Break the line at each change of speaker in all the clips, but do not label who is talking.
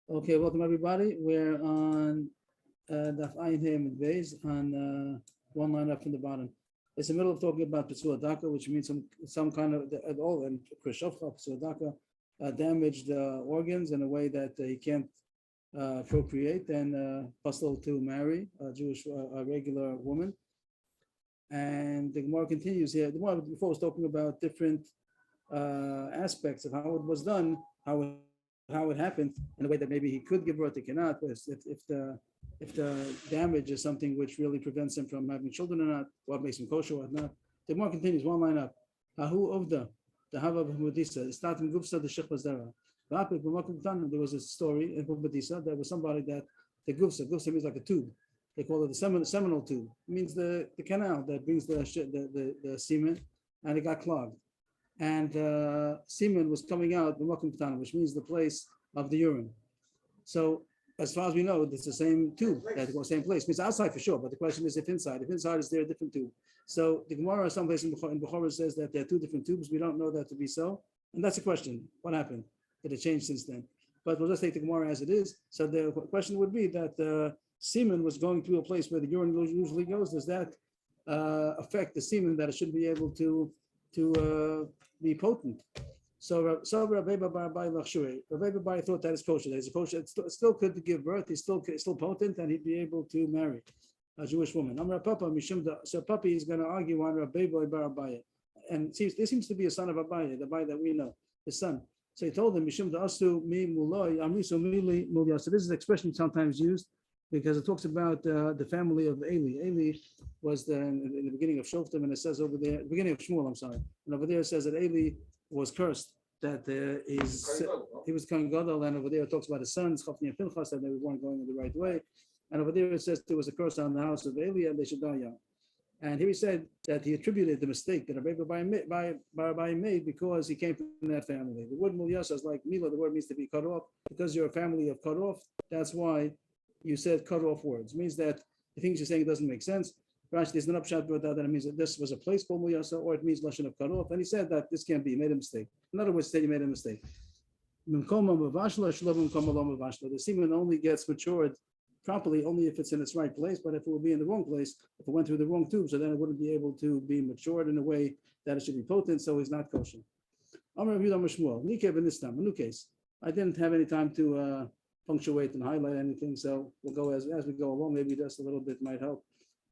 Okay, welcome everybody. We're on Daf Ayin Hey Base on one line up from the bottom. It's the middle of talking about Pitsua Daka, which means some kind of at all and Krishovcha Pitsua Daka damaged organs in a way that he can't procreate and possible to marry a Jewish a regular woman. And the Gemara continues here. The Gemara before was talking about different aspects of how it was done, how it happened in a way that maybe he could give birth, he cannot. But if the damage is something which really prevents him from having children or not, what makes him kosher, what not. The Gemara continues one line up. Ahu Ovda, the Hava B'Mudisa, Statim Gufsa, the Shech Bazdera. There was a story in B'Mudisa. There was somebody that the Gufsa means like a tube. They call it the seminal tube. It means the canal that brings the semen, and it got clogged. And semen was coming out, which means the place of the urine. So as far as we know, it's the same tube, that the same place. It means outside for sure, but the question is if inside. If inside, is there a different tube? So the Gemara, someplace in Bukhara says that there are two different tubes. We don't know that to be so. And that's the question. What happened? Did it change since then? But we'll just take the Gemara as it is. So the question would be that semen was going through a place where the urine usually goes. Does that affect the semen that it should be able to be potent? So Rabbi Bar thought that is kosher. That is kosher. It still could give birth. He's still potent, and he'd be able to marry a Jewish woman. So Papi is going to argue on Rabbi Bar Abaye, and there seems to be a son of Abaye, the Abaye that we know, his son. So he told him, Mishum Asu mi muloi amiso mili mulya. So this is an expression sometimes used because it talks about the family of Eli. Eli was in the beginning of Shoftim, and it says over there, beginning of Shmuel, I'm sorry, and over there it says that Eli was cursed, that he was Kohen Gadol, and over there it talks about his sons, Chofni and Pinchas, that they weren't going in the right way, and over there it says there was a curse on the house of Eli, and they should die young. And here he said that he attributed the mistake that Rabbi Bar made because he came from that family. The word mulyasa is like mila, the word means to be cut off. Because you're a family of cut off, that's why you said cut off words. It means that the things you're saying doesn't make sense. Rashi, there's an upshot about that it means that this was a place called mulyasa, or it means lashon of cut off. And he said that this can't be, he made a mistake. In other words, he said he made a mistake. The semen only gets matured properly only if it's in its right place, but if it will be in the wrong place, if it went through the wrong tube, so then it wouldn't be able to be matured in a way that it should be potent, so it's not kosher. A new case. I didn't have any time to punctuate and highlight anything, so we'll go as we go along. Maybe just a little bit might help,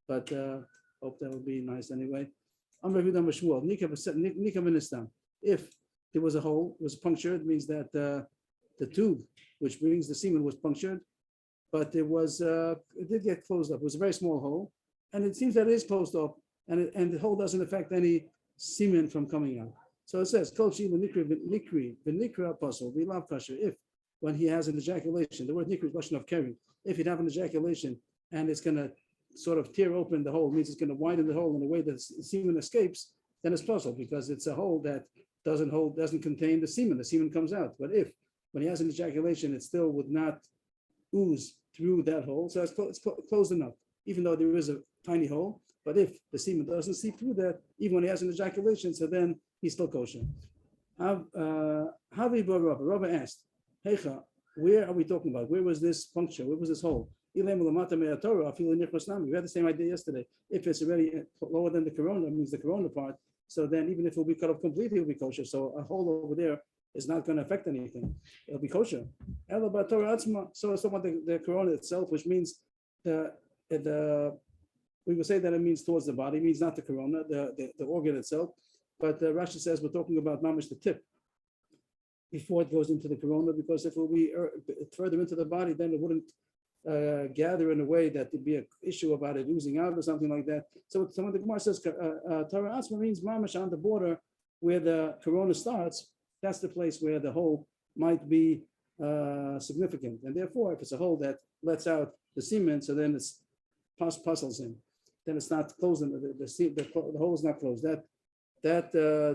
but hope that would be nice anyway. If there was a hole, was punctured, it means that the tube which brings the semen was punctured, but it did get closed up. It was a very small hole, and it seems that it is closed up, and the hole doesn't affect any semen from coming out. So it says, if when he has an ejaculation, the word nikri is question of carrying. If he'd have an ejaculation and it's going to sort of tear open the hole, means it's going to widen the hole in a way that semen escapes, then it's possible because it's a hole that doesn't contain the semen. The semen comes out. But if when he has an ejaculation, it still would not ooze through that hole, so it's closed enough, even though there is a tiny hole. But if the semen doesn't seep through that, even when he has an ejaculation, so then he's still kosher. Rabbi asked, Heicha, where are we talking about? Where was this puncture? Where was this hole? We had the same idea yesterday. If it's already lower than the corona, means the corona part, so then even if it will be cut off completely, it will be kosher. So a hole over there is not going to affect anything. It'll be kosher. So it's about the corona itself, which means we would say that it means towards the body, it means not the corona, the organ itself. But Rashi says we're talking about mamish the tip before it goes into the corona, because if it will be further into the body, then it wouldn't gather in a way that there'd be an issue about it oozing out or something like that. So when the Gemara says Torah Atzma means mamish on the border where the corona starts, that's the place where the hole might be significant. And therefore, if it's a hole that lets out the semen, so then it's puzzles him. Then it's not closed. The hole is not closed. That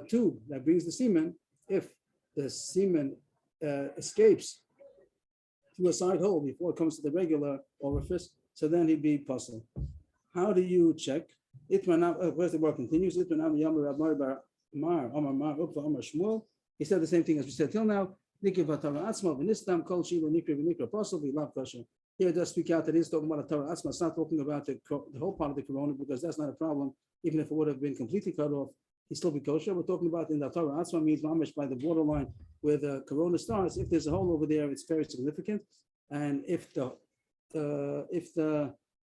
tube that brings the semen, if the semen escapes through a side hole before it comes to the regular orifice, so then he'd be puzzled. How do you check? Where's the word continues? He said the same thing as we said till now. Nikri v'Torah atzma v'nistam kol shilu nikri v'nikra posel v'lav kosher. Here it does speak out that he's talking about a Torah atzma. It's not talking about the whole part of the corona because that's not a problem. Even if it would have been completely cut off, he'd still be kosher. We're talking about in the Torah atzma means mamish by the borderline where the corona starts. If there's a hole over there, it's very significant. And if the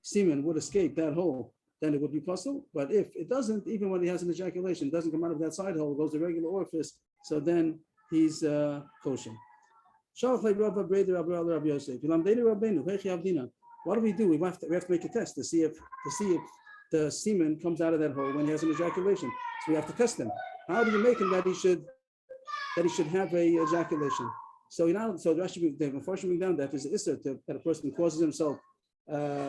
semen would escape that hole, then it would be possible. But if it doesn't, even when he has an ejaculation, it doesn't come out of that side hole, it goes to the regular orifice, so then he's kosher. What do we do? We have to make a test to see if the semen comes out of that hole when he has an ejaculation. So we have to test him. How do you make him that he should have a ejaculation? So Rashi, they've unfortunately down that there's an issur that a person causes himself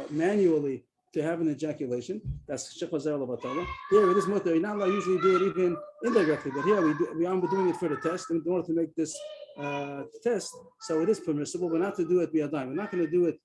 manually to have an ejaculation. That's shechazer levatala. Here it is mutter. You're not allowed to usually do it even indirectly, but here we are doing it for the test in order to make this test. So it is permissible, but not to do it biyadayim. We're not going to do it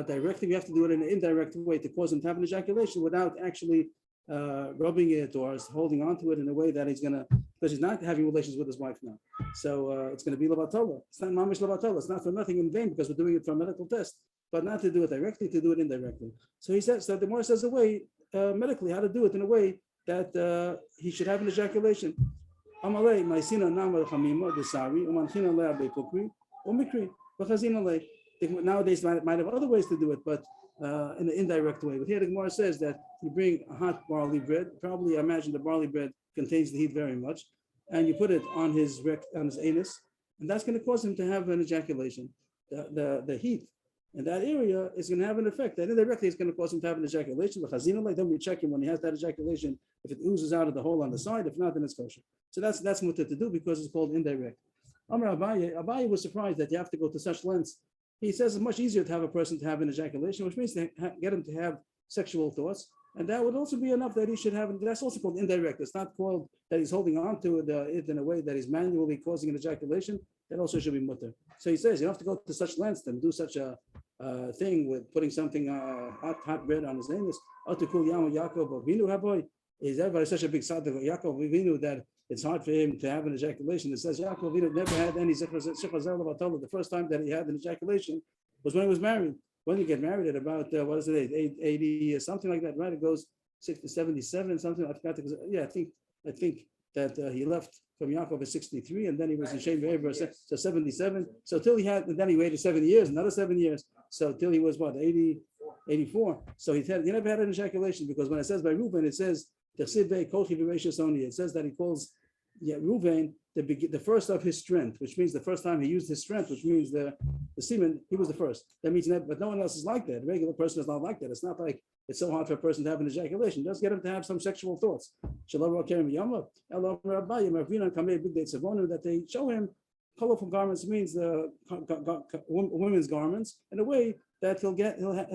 directly. We have to do it in an indirect way to cause him to have an ejaculation without actually rubbing it or holding onto it in a way that he's going to, because he's not having relations with his wife now. So it's going to be levatala. It's not mamish levatala. It's not for nothing in vain because we're doing it for a medical test, but not to do it directly, to do it indirectly. So he says that the Gemara says a way medically how to do it in a way that he should have an ejaculation. Amalei ma'isina namar chamima desari umanchina le'abei pukri umikri v'chazina le. Nowadays might have other ways to do it, but in an indirect way. But here the Gemara says that you bring a hot barley bread. Probably, I imagine the barley bread contains the heat very much, and you put it on his anus, and that's going to cause him to have an ejaculation. The heat in that area is going to have an effect. That indirectly is going to cause him to have an ejaculation. Then we check him when he has that ejaculation. If it oozes out of the hole on the side, if not, then it's kosher. So that's mutter to do because it's called indirect. Amar Abaye was surprised that you have to go to such lengths. He says it's much easier to have a person to have an ejaculation, which means to get him to have sexual thoughts. And that would also be enough that he should have, that's also called indirect. It's not called that he's holding on to it in a way that he's manually causing an ejaculation. That also should be mutter. So he says you don't have to go to such lengths and do such a thing with putting something hot bread on his anus. Is everybody such a big side of Yaakov Avinu that it's hard for him to have an ejaculation? It says Yaakov Avinu never had any zichron. The first time that he had an ejaculation was when he was married. When you get married at about 80 something like that, right? It goes 77, something. I forgot. Yeah, I think that he left from Yaakov at 63, and then he was in Shem Ve'ever, so 77. So till he had, and then he waited 7 years, another 7 years. So till he was 84. So he never had an ejaculation because when it says by Reuven, it says it says that he calls Reuven the first of his strength, which means the first time he used his strength, which means the semen, he was the first. That means but no one else is like that. A regular person is not like that. It's not like it's so hard for a person to have an ejaculation. Just get him to have some sexual thoughts. That they show him colorful garments means women's garments in a way that he'll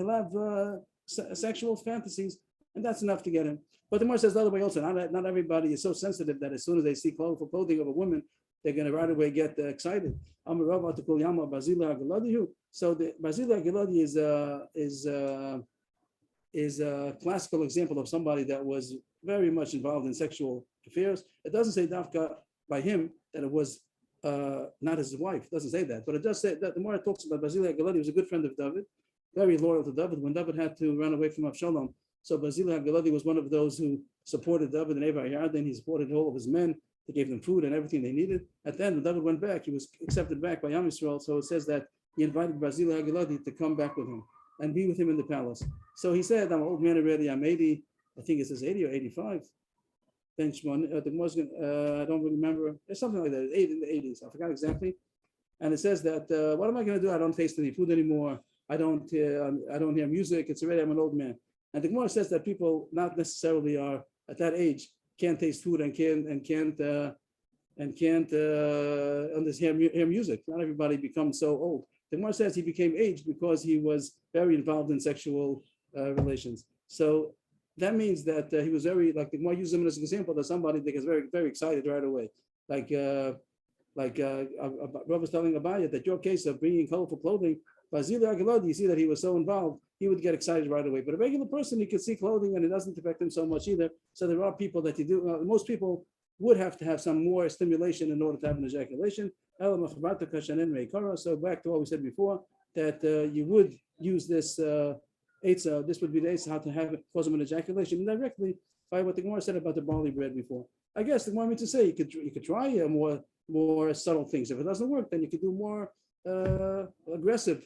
have sexual fantasies, and that's enough to get him. But the Gemara says the other way also. Not everybody is so sensitive that as soon as they see colorful clothing of a woman, they're going to right away get excited. So the Bazila Giladi is a classical example of somebody that was very much involved in sexual affairs. It doesn't say Dafka by him that it was not his wife. It doesn't say that, but it does say that the more it talks about Bazila Giladi, was a good friend of David, very loyal to David. When David had to run away from Avshalom, so Bazila Giladi was one of those who supported David and Eva Yarden. He supported all of his men. He gave them food and everything they needed. At the end, when David went back, he was accepted back by Am Yisrael. So it says that he invited Bazila Giladi to come back with him and be with him in the palace. So he said, I'm an old man already. I'm 80. I think it says 80 or 85. The Muslim, I don't really remember. It's something like that. 8 in the 80s. I forgot exactly. And it says that what am I going to do? I don't taste any food anymore. I don't hear music. It's already, I'm an old man. And the Gemara says that people not necessarily are at that age can't taste food and can't hear music. Not everybody becomes so old. The Gemara says he became aged because he was very involved in sexual relations. So that means that he was very, like the Gemara uses him as an example of somebody that gets very, very excited right away. Rob was telling Abaya that your case of bringing colorful clothing, Bazili Agiladi, you see that he was so involved, he would get excited right away. But a regular person, he could see clothing and it doesn't affect him so much either. So there are people that you do, most people would have to have some more stimulation in order to have an ejaculation. So back to what we said before, that you would use this Eitzah, this would be the Eitzah, how to have it cause them an ejaculation indirectly by what the Gemara said about the barley bread before. I guess the Gemara means to say you could try more subtle things. If it doesn't work, then you could do more aggressive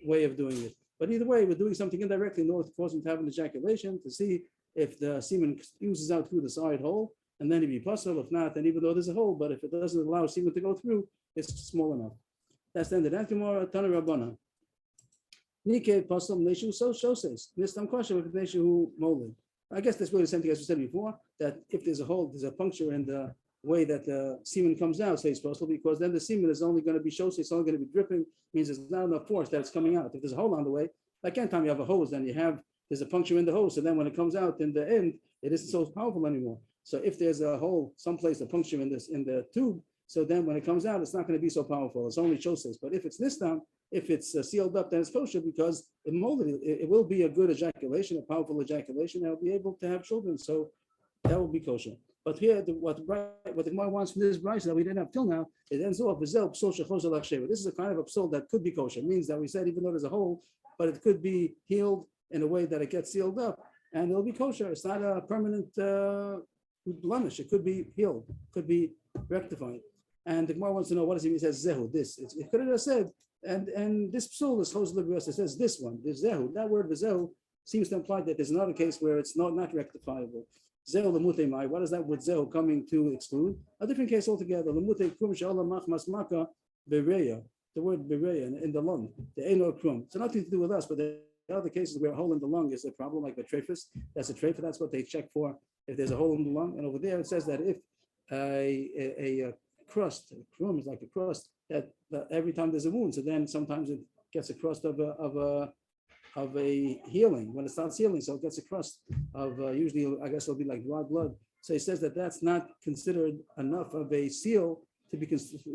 way of doing it. But either way, we're doing something indirectly in order to cause them to have an ejaculation, to see if the semen oozes out through the side hole, and then it'd be possible. If not, then even though there's a hole, but if it doesn't allow semen to go through, it's small enough. That's the end of that. Tomorrow, Tana Rabbana. Nike Pasal Neshu so Shoses. This time question with Neshu Molin. I guess that's really the same thing as we said before, that if there's a hole, there's a puncture in the way that the semen comes out, say it's possible, because then the semen is only going to be shose, it's only going to be dripping, means there's not enough force that it's coming out. If there's a hole on the way, like anytime you have a hose, then there's a puncture in the hose, so then when it comes out in the end, it isn't so powerful anymore. So if there's a hole, someplace, a puncture in the tube, so then when it comes out, it's not going to be so powerful. It's only shoses. But if it's this time, if it's sealed up, then it's kosher because it molded. It will be a good ejaculation, a powerful ejaculation. They'll be able to have children. So that will be kosher. But here, what the Gemara wants from this brayso that we didn't have till now, it ends off with zel psul shechosel achsheva. This is a kind of a psul that could be kosher. It means that we said even though there's a hole, but it could be healed in a way that it gets sealed up and it'll be kosher. It's not a permanent blemish. It could be healed, could be rectified. And the Gemara wants to know what does it mean? It says zehu. This it could have said and this psul is chosel l'brios. It says this one. There's zehu. That word zehu seems to imply that there's another case where it's not rectifiable. Zehu lemute mai. What is that with zehu coming to exclude? A different case altogether. Lemute krum she'olam machmas maka bereya. The word bereya in the lung. The eno krum. So nothing to do with us, but there are other cases where a hole in the lung is a problem, like the traphus. That's a trachea. That's what they check for if there's a hole in the lung. And over there it says that if a crust, krum is like a crust that every time there's a wound, so then sometimes it gets a crust of a healing when it starts healing, so it gets a crust of usually I guess it'll be like dry blood. So he says that that's not considered enough of a seal to be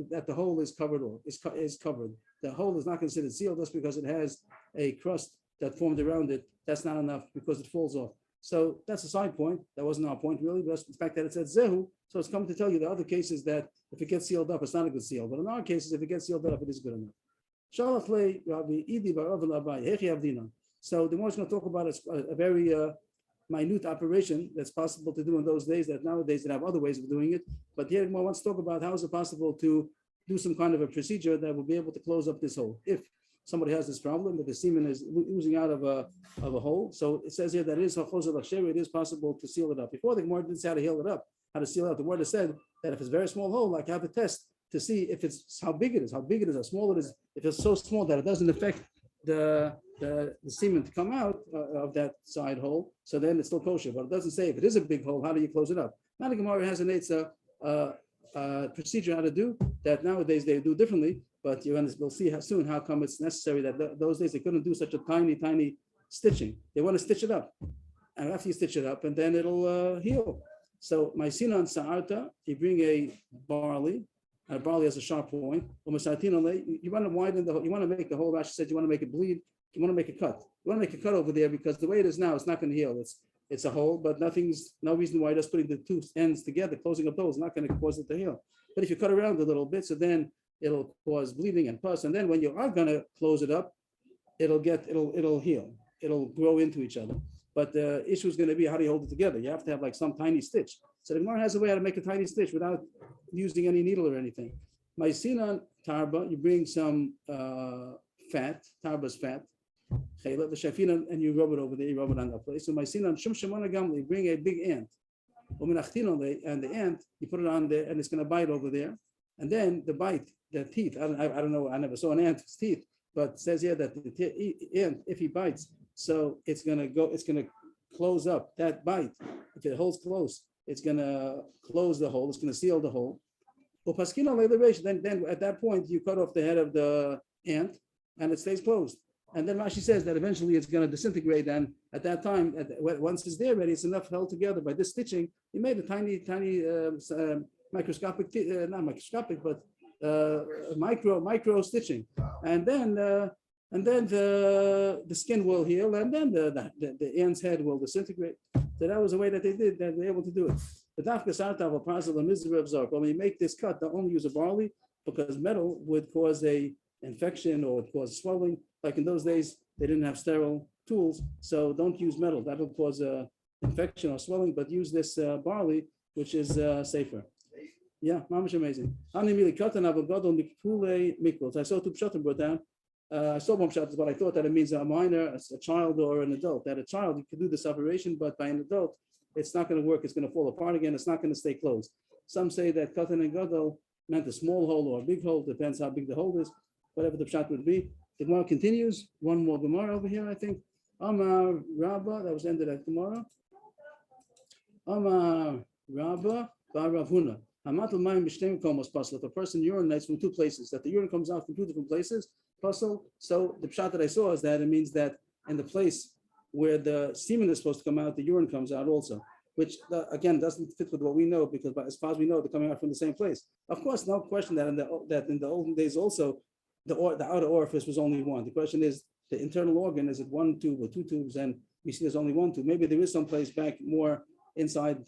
that the hole is covered or is covered. The hole is not considered sealed just because it has a crust that formed around it. That's not enough because it falls off. So that's a side point. That wasn't our point really, but the fact that it said zehu. So it's come to tell you the other cases that if it gets sealed up, it's not a good seal. But in our cases, if it gets sealed up, it is good enough. So the more is going to talk about a very minute operation that's possible to do in those days that nowadays they have other ways of doing it. But here more wants to talk about how is it possible to do some kind of a procedure that will be able to close up this hole. If somebody has this problem that the semen is oozing out of a hole. So it says here that it is possible to seal it up. Before the Gemara didn't say how to heal it up, how to seal it up. The word has said that if it's a very small hole, like have a test to see if it's how big it is, how small it is. If it's so small that it doesn't affect the semen to come out of that side hole, so then it's still kosher. But it doesn't say if it is a big hole, how do you close it up? Now the Gemara has an procedure how to do that nowadays they do differently. But we'll see soon how come it's necessary that those days they couldn't do such a tiny stitching. They want to stitch it up, and after you stitch it up, and then it'll heal. So my sinan sa'arta, you bring a barley. And barley has a sharp point. You want to widen the hole. You want to make the hole. Rashi said you want to make it bleed. You want to make a cut. You want to make a cut over there because the way it is now, it's not going to heal. It's a hole, but no reason why just putting the two ends together, closing up those, is not going to cause it to heal. But if you cut around a little bit, so then it'll cause bleeding and pus. And then when you are going to close it up, it'll heal. It'll grow into each other. But the issue is going to be how do you hold it together? You have to have like some tiny stitch. So the Gemara has a way how to make a tiny stitch without using any needle or anything. My sinan tarba, you bring some fat, tarba's fat, and you rub it over there, you rub it on that place. So my sinan shumshamana gamli, you bring a big ant. And the ant, you put it on there and it's going to bite over there. And then the teeth, I don't know, I never saw an ant's teeth, but it says here that the ant, if he bites, so it's going to close up that bite. If it holds close, it's going to close the hole. It's going to seal the hole. Then at that point, you cut off the head of the ant and it stays closed. And then Rashi says that eventually it's going to disintegrate. And at that time, once it's there ready, it's enough held together. By this stitching, you made a tiny microscopic, not microscopic, but micro stitching. And then the skin will heal, and then the ant's head will disintegrate. So that was the way that they were able to do it. The dafka sartav or parcel of mizrav zark. When you make this cut, don't only use a barley, because metal would cause a infection or would cause swelling. Like in those days, they didn't have sterile tools, so don't use metal. That'll cause a infection or swelling, but use this barley, which is safer. Yeah, mamish amazing. I saw two pshatim brought down. I saw one pshat, but I thought that it means a minor, a child, or an adult. That a child, you could do this operation, but by an adult, it's not going to work. It's going to fall apart again. It's not going to stay closed. Some say that katan and gadol meant a small hole or a big hole. Depends how big the hole is. Whatever the pshat would be. The Gemara continues. One more Gemara over here, I think. Amar Rabba. That was the end of that Gemara. Amar Rabba bar Rav Huna. If a person urinates from two places, that the urine comes out from two different places, puzzle. So the pshat that I saw is that it means that in the place where the semen is supposed to come out, the urine comes out also, which again doesn't fit with what we know, because as far as we know, they're coming out from the same place. Of course, no question that in the olden days also, the outer orifice was only one. The question is the internal organ, is it one tube or two tubes? And we see there's only one tube. Maybe there is some place back more inside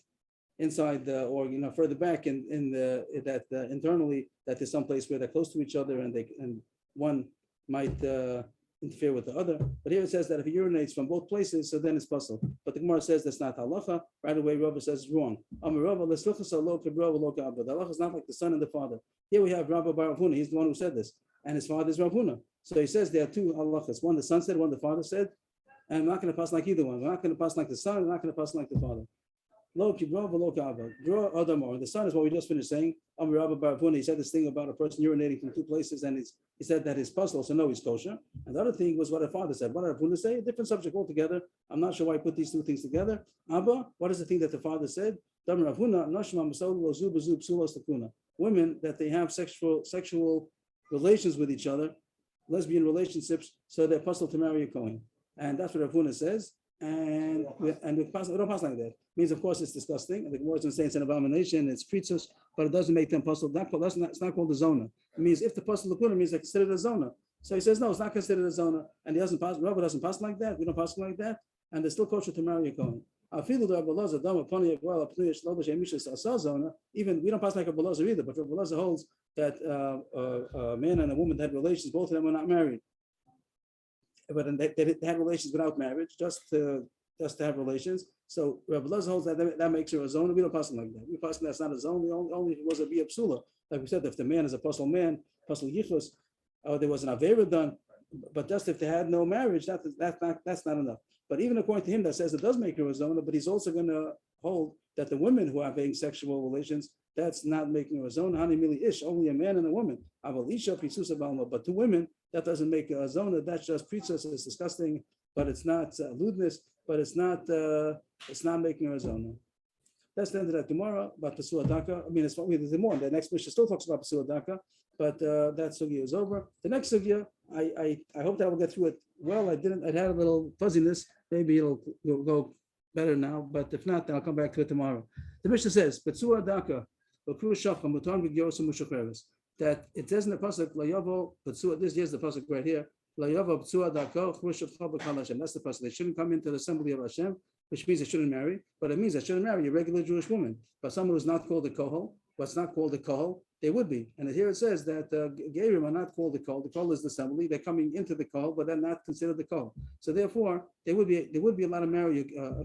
the organ, further back internally, that there's some place where they're close to each other and one might interfere with the other. But here it says that if he urinates from both places, so then it's puzzle. But the Gemara says that's not halacha. Right away, Rabba says it's wrong. The halacha is not like the son and the father. Here we have Rabba bar Rav Huna. He's the one who said this, and his father is Rav Huna. So he says there are two halachas. One the son said, one the father said, and I'm not going to pass like either one. We're not going to pass like the son. We're not going to pass like the father. Lo kibro v'lo ka'ava. Draw Adamor. The son is what we just finished saying. Rabba bar Rav Huna. He said this thing about a person urinating from two places, and he said that his puzzle, so no, he's kosher. And the other thing was what the father said. What did Rav Huna say? A different subject altogether. I'm not sure why I put these two things together. Abba, what is the thing that the father said? Dam Rav Huna, nashma masol lo zu bezu psulos takuna. Women that they have sexual relations with each other, lesbian relationships, so they're puzzle to marry a Kohen. And that's what Rav Huna says. And we don't pass like that. Means, of course, it's disgusting. And the Gemara is saying it's an abomination, it's preachers, but it doesn't make them puzzle. It's not called a zona. It means if the puzzle lakuna means they're considered a zona. So he says, no, it's not considered a zona. And he doesn't pass, Rabbi doesn't pass like that. We don't pass like that. And they're still kosher to marry a Kohen. Even we don't pass like a Balaza either, but Rabbi Balaza holds that a man and a woman that had relations, both of them were not married. But they had relations without marriage, just to have relations. So Rabbi Lezer holds that makes her a zona. We don't pass like that. We pass that's not a zona. Only if it was a bia psula. Like we said, if the man is a puzzle man, puzzle yichus, or there was an avera done, but just if they had no marriage, that's not enough. But even according to him, that says it does make her a zona. But he's also going to hold that the women who are having sexual relations, that's not making her a zona. Hani mili ish, only a man and a woman. But two women, that doesn't make a zona. That's just preachers. It's disgusting, but it's not lewdness. But it's not making her a zona. That's the end of that Gemara about Pesua Daka. I mean, it's there's more. The next Mishnah still talks about Pesua Daka, but that sugya is over. The next sugya, I hope that I will get through it well. I didn't. I had a little fuzziness. Maybe it'll go better now. But if not, then I'll come back to it tomorrow. The Mishnah says Pesua Daka, that it says in the pasuk Layavo Pesua. Here's the pasuk right here. That's the person. They shouldn't come into the assembly of Hashem, which means they shouldn't marry. But it means they shouldn't marry a regular Jewish woman. But someone who's not called a kohol, what's not called a kohol, they would be. And here it says that Gerim are not called the kohol. The kohol is the assembly. They're coming into the kohol, but they're not considered the kohol. So therefore, there would be allowed to marry a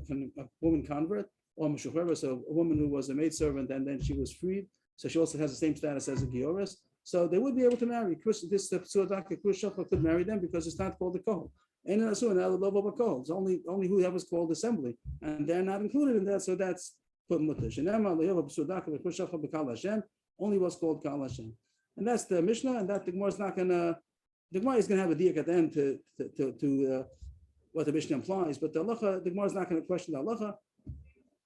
woman convert or Meshuchera, so a woman who was a maidservant and then she was freed. So she also has the same status as a Gioris. So they would be able to marry. This Suadaka Khrushchev could marry them because it's not called the kohol. It's only whoever's called assembly, and they're not included in that. So that's put mutish. Only what's called Kal Hashem, and that's the Mishnah. And that the Gemara is not gonna. The Gemara is gonna have a diak at the end to what the Mishnah implies, but the Gemara is not going to question the halacha.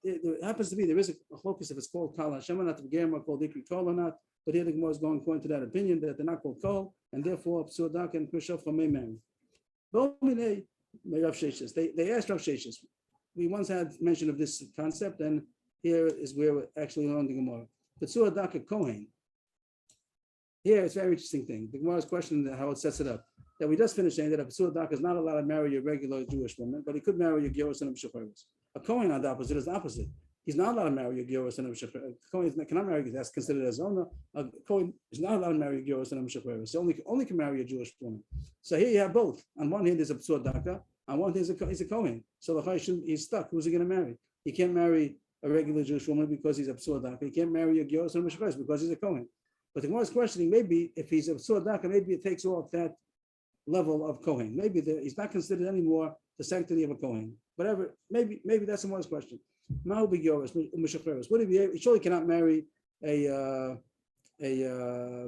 It happens to be there is a focus if it's called Kal Hashem or not, the Gemara called Ikri Kol or not. But here the Gemara is going according to that opinion that they're not called Kol, and therefore Psuadak and Khrushchev may marry. They asked Rav Sheshes. We once had mention of this concept, and here is where we're actually learning the Gemara. Psuadak Kohen. Here it's a very interesting thing. The Gemara is questioning how it sets it up. That we just finished saying that a Psuadak is not allowed to marry a regular Jewish woman, but he could marry a Gyoros and a Meshucheres. A Kohen on the opposite is the opposite. he's not allowed to marry a Gyorus and a Kohen cannot marry, that's considered a Zona. A Kohen is not allowed to marry a Gyorus and a Mishaperes. Only can marry a Jewish woman. So here you have both. On one hand, there's a Psur Daka. On one hand, he's a Kohen. So he's stuck. Who's he going to marry? He can't marry a regular Jewish woman because he's a Psur Daka. He can't marry a Gyorus and a Mishaperes because he's a Kohen. But the Gemara is questioning, maybe if he's a Psur Daka, maybe it takes off that level of Kohen. Maybe he's not considered anymore the sanctity of a Kohen. Whatever, maybe that's the Gemara's question. What if he surely cannot marry a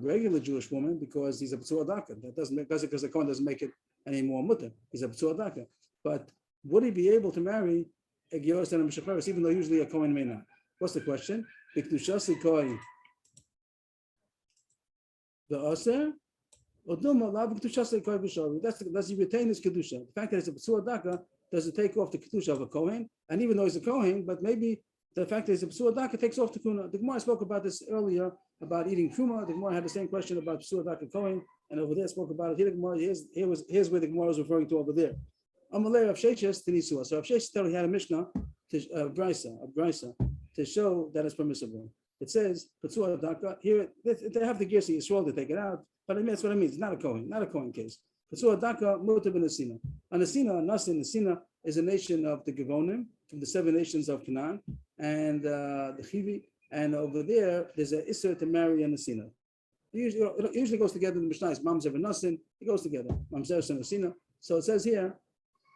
regular Jewish woman because he's a Psur Daka. That doesn't make, because the Kohen doesn't make it any more mutter. He's a Psur Daka. But would he be able to marry a Gyorus and a Mishaperes, even though usually a Kohen may not? What's the question? The Aser, does he retain his kedusha? The fact that it's a Psur Daka, does it take off the kedusha of a Kohen? And even though he's a Kohen, but maybe the fact that he's a Psur Daka takes off the kuna. The Gemara spoke about this earlier about eating truma. The Gemara had the same question about Psur Daka Kohen, and over there spoke about it. Here the Gemara, here's where the Gemara was referring to over there. Amalei Rav Sheshes Tenisua. So Rav Sheshes he had a Mishnah, Brisa, to show that it's permissible. It says Psur Daka. Here they have the Gersi Yisrael to take it out, but that's what it means. It's not a Kohen case. Psur Daka Mutab and Asina. And Asina is a nation of the Gevonim, from the 7 nations of Canaan, and the Chivi. And over there's an Isser to marry an Asina. It usually goes together in the Mishnah. Mamzer and Nasin. It goes together. Mamzer and Asina. So it says here,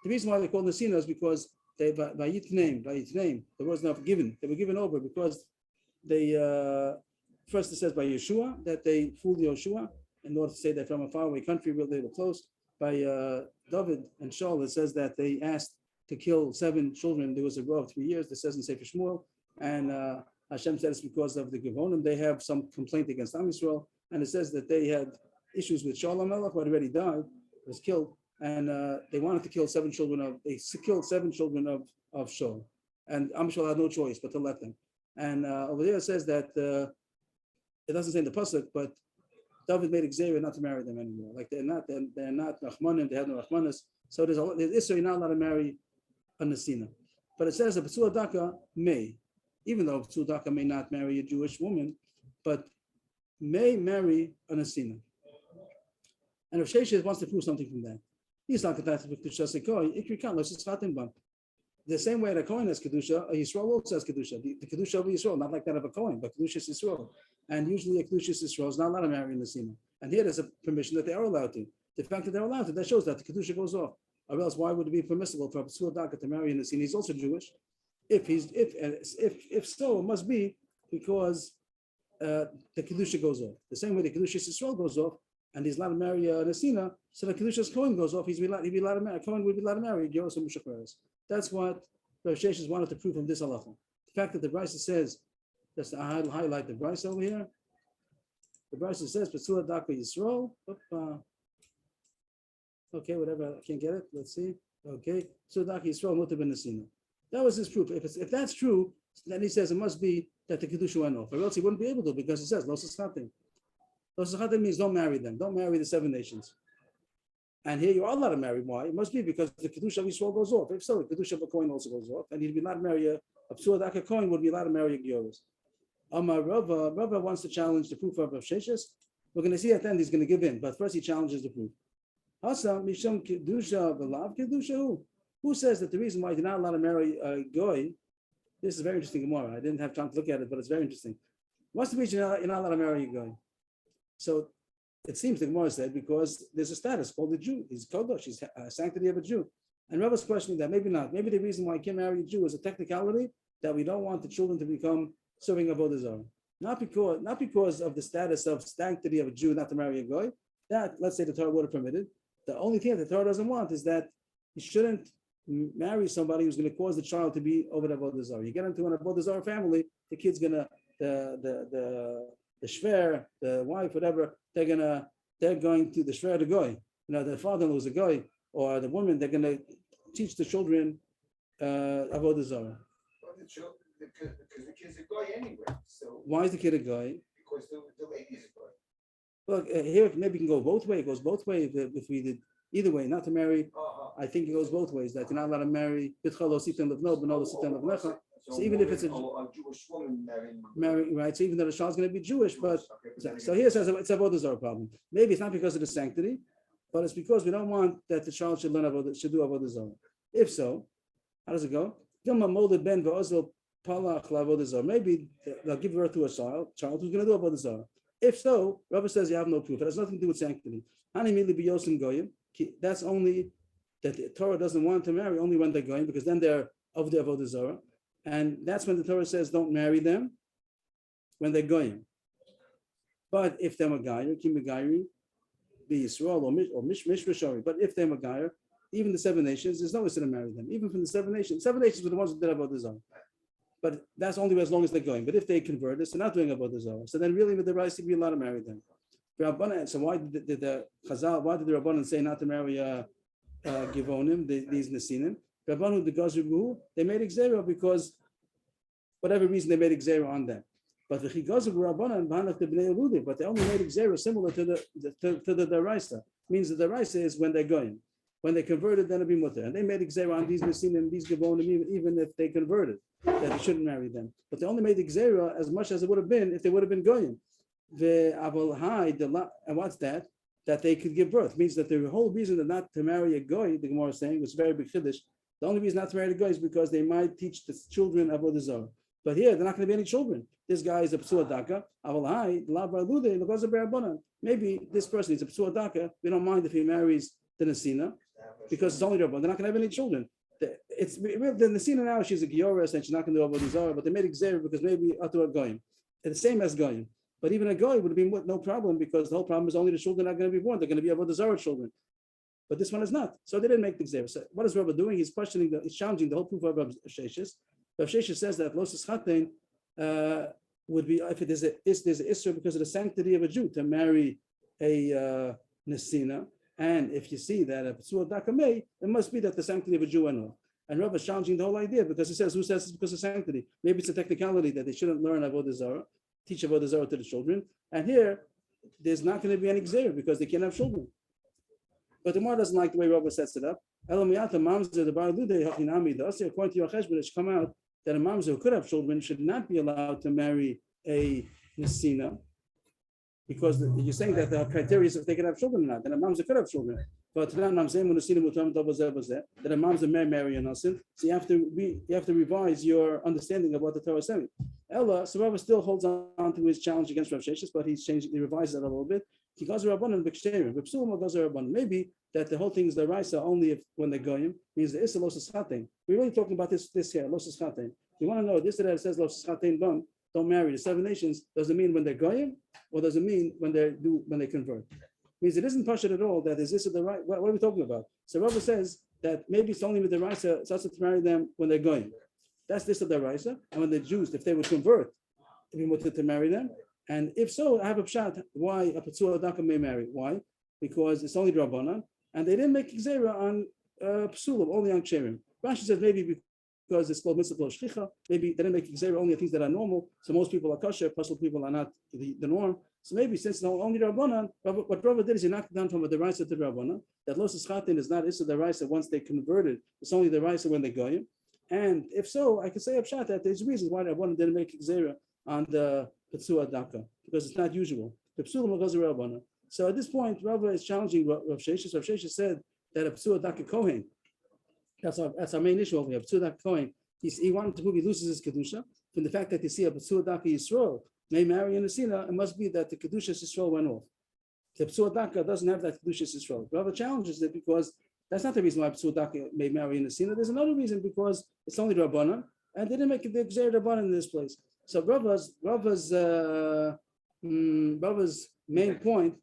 the reason why they call Asina is because they by Yitnaim, there was not given. They were given over because they first it says by Yeshua that they fooled Yeshua in order to say they're from a faraway country, real they were close. By David and Shaul, it says that they asked to kill 7 children. There was a row of 3 years. That says in Sefer Shmuel, and Hashem said it's because of the Gevonim. They have some complaint against Am Yisrael, and it says that they had issues with Shaul HaMelech, who had already died, was killed, and they wanted to kill 7 children they killed 7 children of Shaul, and Am Yisrael had no choice but to let them. And over there it says that it doesn't say in the pasuk, but David made Xavier not to marry them anymore. Like they're not Rahmanim, they have no Rahmanas. So there's Issur, you're not allowed to marry a Nesina. But it says that Psur Daka may, even though Psur Daka may not marry a Jewish woman, but may marry a Nesina. And if Sheshes wants to prove something from that, he's not going to the same way that a Kohen has Kedusha, a Yisrael also has Kedusha. The Kedusha of Yisrael, not like that of a Kohen, but Kedusha is Yisrael. And usually a Kedusha Yisrael is not allowed to marry in the Sina. And here there's a permission that they are allowed to. The fact that they're allowed to, that shows that the Kedusha goes off. Or else why would it be permissible for a Psur Daka to marry in the Sina? He's also Jewish. If so, it must be because the Kedusha goes off. The same way the Kedusha Yisrael goes off, and he's allowed to marry a Nesina, so the Kedusha's Kohen goes off, he'd be allowed to marry, Kohen would be allowed to marry Gyorus and Mishaperes. That's what Rav Sheshes wanted to prove from this halacha. The fact that the Brisa says, just to highlight the Brisa over here, the Brisa says, Psur Daka Yisrael, okay, whatever, I can't get it, let's see, okay, Psur Daka Yisrael, Mutab and Nesina. That was his proof. If that's true, then he says it must be that the Kedusha went off, or else he wouldn't be able to, because it says, Lo Sischatim. Lo Sischatim means don't marry them, don't marry the 7 nations. And here you are allowed to marry. Why? It must be because the Kedusha of Yisrael goes off. If so, the Kedusha of a Kohen also goes off. And he'd be allowed to marry a Psur Daka Kohen would be allowed to marry a Gyorus. Rava wants to challenge the proof of Rav Sheshes. We're going to see at the end he's going to give in. But first he challenges the proof. Hasa Misham Kedusha V'lav Kedusha who says that the reason why you're not allowed to marry a Goy, this is very interesting Gemara. I didn't have time to look at it, but it's very interesting. What's the reason you're not allowed to marry a Goy? So it seems the Gemara said because there's a status called a Jew. He's Kodosh, he's a sanctity of a Jew. And Rava's questioning that, maybe not. Maybe the reason why I can't marry a Jew is a technicality that we don't want the children to become serving Avodah Zarah. Not because of the status of sanctity of a Jew not to marry a Goy. That, let's say the Torah would have permitted. The only thing that the Torah doesn't want is that you shouldn't marry somebody who's going to cause the child to be over the Avodah Zarah. You get into an Avodah Zarah family, the kid's going to, the shver, the wife, whatever, they're going to the shver the goy. The father-in-law is a goy, or the woman, they're going to teach the children avodah zarah.
Because the kid's a goy anyway. So
why is the kid a goy?
Because the lady is a goy.
Well, here maybe it can go both ways. It goes both ways. If we did Either way, not to marry. I think it goes both ways. That you're not allowed to marry. So even if it's a
Jewish woman
marry, right? So even though the child is going to be Jewish, but so here it says it's a avodah zarah problem. Maybe it's not because of the sanctity, but it's because we don't want that the child should learn should do avodah zarah. If so, how does it go? Maybe they'll give birth to a child who's going to do avodah zarah. If so, Rabbi says you have no proof. It has nothing to do with sanctity. That's only that the Torah doesn't want to marry only when they're going, because then they're of the avodah zarah. And that's when the Torah says don't marry them when they're going. But if they're Magayer, Kim Magayer, be Yisrael or Mishmishari. But if they're Magayer, even the 7 nations, there's no way to marry them. Even from the 7 nations. 7 nations were the ones that did avodah zarah. But that's only as long as they're going. But if they convert us, they're not doing avodah zarah. So then really with the rights to be allowed to marry them. So why did the Chazal, why did the Rabbanan say not to marry Givonim, these Nesinim? Rabbanu the Gazrubu, they made Xera because whatever reason they made Xera on them. But the Chigazu Rabbanan Bahanach the Bnei Yehudi, but they only made Xera similar to the Daraisa. Means the Daraisa is when they're going. When they converted, then it'll be mutter. And they made Xera on these Nesinim and these Givonim, even if they converted, that they shouldn't marry them. But they only made Xera as much as it would have been if they would have been going. And what's that? That they could give birth. Means that the whole reason that not to marry a goy, the Gemara is saying, was very big chiddush. The only reason not to marry the goy is because they might teach the children avodah zarah. But here, they're not going to be any children. This guy is a psua daka. Maybe this person is a psua daka. We don't mind if he marries the Nesina because it's only rabban. They're not going to have any children. It's the Nesina now. She's a gioris and she's not going to do avodah zarah. But they made Xer because maybe atu goyim. It's the same as goyim. But even a goy would have been no problem because the whole problem is only the children are not going to be born. They're going to be avodah zarah children. But this one is not. So they didn't make the Xer. So what is Rabbi doing? He's questioning, he's challenging the whole proof of Rabbi Sheshes. Rabbi Sheshes says that Losas Chatein would be, if there's an Isra because of the sanctity of a Jew to marry a Nesina. And if you see that a P'tzua Dakamei, it must be that the sanctity of a Jew went off. And Rabbi is challenging the whole idea because he says, who says it's because of sanctity? Maybe it's a technicality that they shouldn't learn avodah zarah, teach avodah zarah to the children. And here, there's not going to be any Xer because they can't have children. But the Gemara doesn't like the way Rabbi sets it up. According to your cheshbon, it should come out that a mamzer who could have children should not be allowed to marry a Nesina, because you're saying that the criteria is if they can have children or not. Then a mamzer could have children. But that a mamzer may marry a Nasin. So you have to revise your understanding of what the Torah is saying. Ella, so Rabbi still holds on to his challenge against Rav Sheshes, but he revises it a little bit. Maybe that the whole thing is the Raisa only if when they're going means the Issa Losas Chatein. We're really talking about this here, Losas Chatein. You want to know this that it says Losas Chatein don't marry the 7 nations. Does it mean when they're going, or does it mean when they convert? Means it isn't Pashut at all that is this the right. What are we talking about? So Rabbi says that maybe it's only with the Raisa it's also to marry them when they're going. That's this of the Raisa, and when the Jews, if they would convert, if we wanted to marry them. And if so, I have a pshat why a P'tzua Daka may marry. Why? Because it's only Rabbanan, and they didn't make Xera on Psulim, only on Ksherim. Rashi says maybe because it's called Mitzvah Shchicha, maybe they didn't make Xera only on things that are normal, so most people are kosher, Pasul people are not the norm. So maybe since it's only Rabbanan, what Rabbi did is he knocked it down from the Raisa to Rabbanan, that Losas Chatin is not Issa the Raisa once they converted, it's only the Raisa when they go in. And if so, I could say a pshat that there's reasons why Rabbanan didn't make Xera on the P'tzua Daka, because it's not usual. The P'sulim goes around Rabbanan. So at this point, Rabbi is challenging Rav Sheshes. Rav Sheshes said that a P'tzua Daka Kohen, that's our main issue over here. P'tzua Daka Kohen, he wanted to prove he loses his Kedusha from the fact that you see a P'tzua Daka Yisrael may marry in a Sina, it must be that the Kedusha Yisrael went off. The P'tzua Daka doesn't have that Kedusha Yisrael. Rabbi challenges it because that's not the reason why P'tzua Daka may marry in a Sina. There's another reason because it's only Rabbanan, and they didn't make the Xer Rabbanan in this place. So Rabba's main point,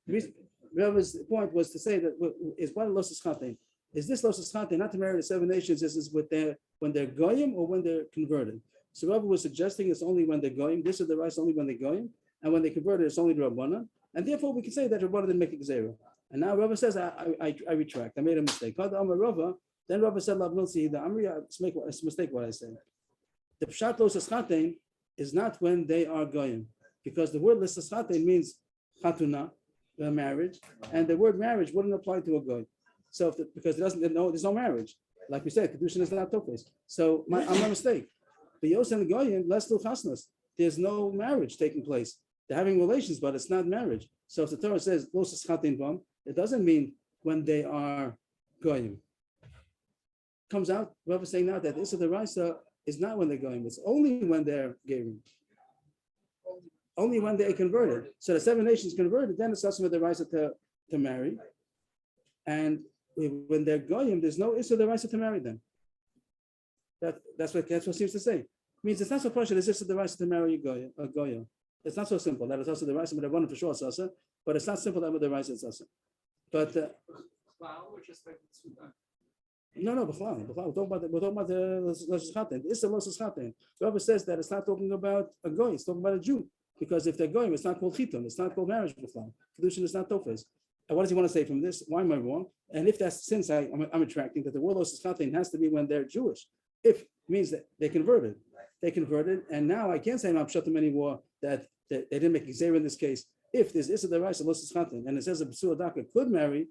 Rabba's point was to say that is what Losas Chatein. Is this Losas Chatein not to marry the 7 nations? This is when they're goyim or when they're converted. So Rabba was suggesting it's only when they're goyim. This is the rice only when they're goyim, and when they converted, it's only the Rabbanan. And therefore, we can say that Rabbanan didn't make a Xera. And now Rabba says, I retract. I made a mistake. Then Rabba said, a mistake what I said. The Pshat Losas Chatein is not when they are goyim, because the word Losas Chatein means chatuna, marriage, and the word marriage wouldn't apply to a goy. So because there's no marriage. Like we said, kedushin is not tofes. So I'm my mistake. But Yosef and Goyim, less chasnas. There's no marriage taking place. They're having relations, but it's not marriage. So if the Torah says los chatin bam, it doesn't mean when they are Goyim. Comes out, whoever's saying now that Issa the Raisa is not when they're Goyim. It's only when they're Gerim. Only when they converted. So the 7 nations converted, then it's also with the Raisa to marry. And when they're Goyim, there's no Issa the Raisa to marry them. That's what seems to say. It means it's not so partial, it's just the Raisa to marry a Goyim. It's not so simple. That is also the Raisa, but one for sure, Sasa. But it's not simple that with the Raisa it's Sasa. But no, B'chlal. We're talking about the Los Chaten. It's the Los Chaten. Whoever says that it's not talking about a Goy, it's talking about a Jew. Because if they're going, it's not called Chiton, it's not called marriage B'chlal. Kedushin is not Tofes. And what does he want to say from this? Why am I wrong? And if that's since I'm attracting that the word Los Chaten has to be when they're Jewish. If means that they converted, and now I can't say I'm Pshatim anymore that they didn't make Xer in this case. If there's Issa Deraisa Los Chaten, and it says a B'sua Daka could marry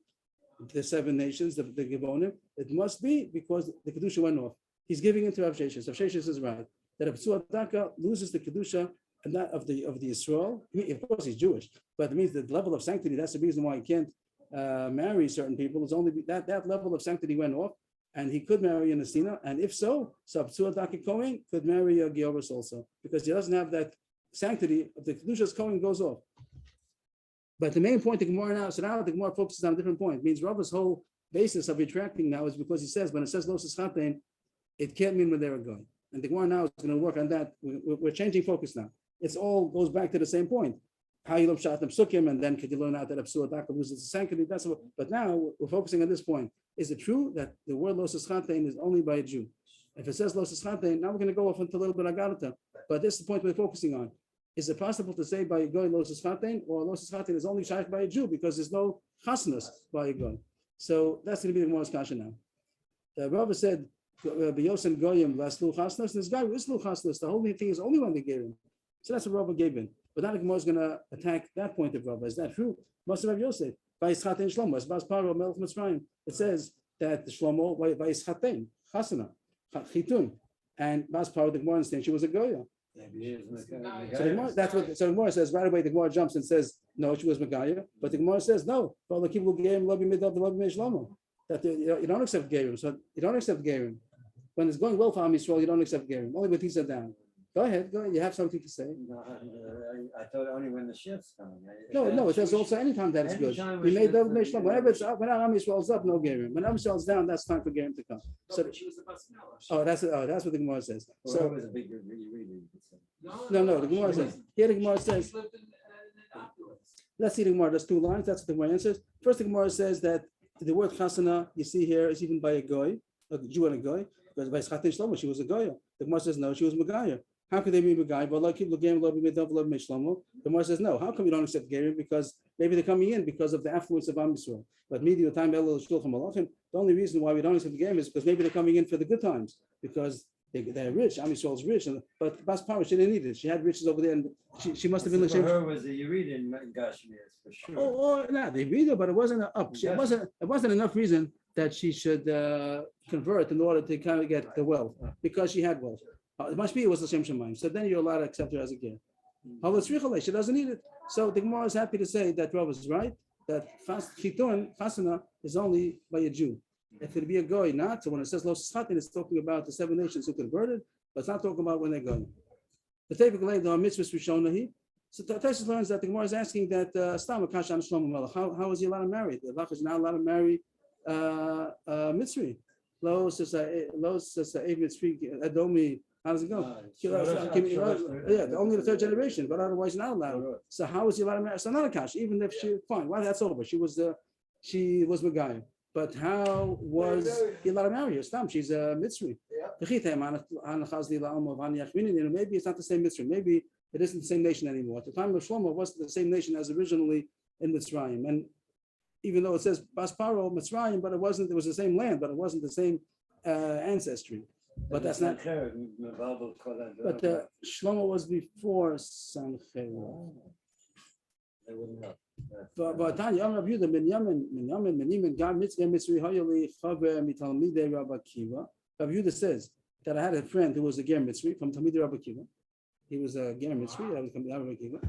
the 7 nations, the Gibonim, it must be because the Kedusha went off. He's giving into Rav Sheshes. Rav Sheshes is right that a B'sua Daka loses the Kedusha and that of the Yisrael. Of course, he's Jewish, but it means the level of sanctity. That's the reason why he can't marry certain people. It's only that level of sanctity went off, and he could marry a Nesina. And if so, B'sua Daka Kohen could marry a Georis also because he doesn't have that sanctity of the Kedusha's Kohen goes off. But the main point the Gemara now, so now the Gemara focuses on a different point. It means Rava's whole basis of retracting now is because he says when it says Los Chaten, it can't mean when they were going. And the Gemara now is going to work on that. We're changing focus now. It's all goes back to the same point. How you love Shatam Sukkim, and then could you learn out that Absua Daka loses the sanctity? That's what. But now we're focusing on this point. Is it true that the word Los Chaten is only by a Jew? If it says Los Chaten, now we're going to go off into a little bit of Agarata. But this is the point we're focusing on. Is it possible to say by a goy Los Chaten, or Los Chaten is only shaykh by a Jew because there's no chasnas by a goy? So that's going to be the Gemara's kasha now. The Rava said, "B'yos and goyim laslu chasnas." This guy was laslu chasnas. The whole thing is only when they gave him. So that's what Rava gave in. But now the Gemara is going to attack that point of Rava. Is that true? Must have Yosef by Chaten Shlomo. As Bas Paro Melech Mitzrayim. It says that the Shlomo by Chaten chasana chitun, and Bas Paro the Gemara understands she was a goya. So the Gemara says right away. The Gemara jumps and says no, she was Megaya. But the Gemara says no. That you don't accept Gerim. So you don't accept Gerim. When it's going well for Am Yisrael, you don't accept Gerim. Only when things are down. Go ahead. You have something to say.
No, I thought only when the shit's coming.
No. It says also anytime that is good. We made David Meshlam. Whenever it's up, when Am Yisrael's up, no Gerim. When Am Yisrael's down, that's time for Gerim to come. So that's what the Gemara says. So
was a big reading.
No. The Gemara says here. The Gemara says. Let's see the Gemara. There's 2 lines. That's what the Gemara answers. First, the Gemara says that the word chasana you see here is even by a goy, a Jew and a goy. Because by Chatin Shlomo she was a goy. The Gemara says no, she was Megaya. How could they be Megaya? But like people game love me love me Shlomo. The Gemara says no. How come you don't accept Gerim? Because maybe they're coming in because of the affluence of Am Yisrael. But media time Elul Shulchan Malachim. The only reason why we don't accept Gerim is because maybe they're coming in for the good times because they're rich. Am Yisrael's rich, but Bas Paro she didn't need it. She had riches over there, and she must have been
for her was a Yerid in Gashmias for sure.
Oh, no, they read it, but it wasn't up. It wasn't enough reason that she should convert in order to kind of get the wealth because she had wealth. It must be it was the Shem Shemaim. So then you're allowed to accept her as a gift. She doesn't need it. So the Gemara is happy to say that Rav is right, that Chitun, Chasana, is only by a Jew. If it be a goy, not. So when it says Los Chatin, it's talking about the 7 nations who converted, but it's not talking about when they're going. The typical there are mitzvahs Rishonahi. So Taisus learns that the Gemara is asking that Stam Kashan Shlomo Melech. How is he allowed to marry? The Lach is not allowed to marry Mitzri. Los Mitzri Adomi. How does it go? Only the 3rd generation, but otherwise not allowed. So how is he allowed to marry? So not a kash, even if she fine. Well, that's over. She was Megaya. But how was he allowed to marry her? Stam, she's a Mitzri. Maybe it's not the same Mitzri. Maybe it isn't the same nation anymore. At the time of Shlomo, it wasn't the same nation as originally in Mitzrayim. And even though it says Bas Paro Mitzrayim, but it wasn't. It was the same land, but it wasn't the same ancestry. But that's not. But Shlomo was before Sancheriv. But Tanya, Rav Yehuda ben Yamin, Gam Mitzvah Mitzri Hayoli Chaver Mitalmidei Rabbi Akiva. Rav Yehuda says that I had a friend who was a Ger Mitzri from Talmidei Rabbi Akiva. He was a Ger Mitzri. I was from Rabbi Akiva.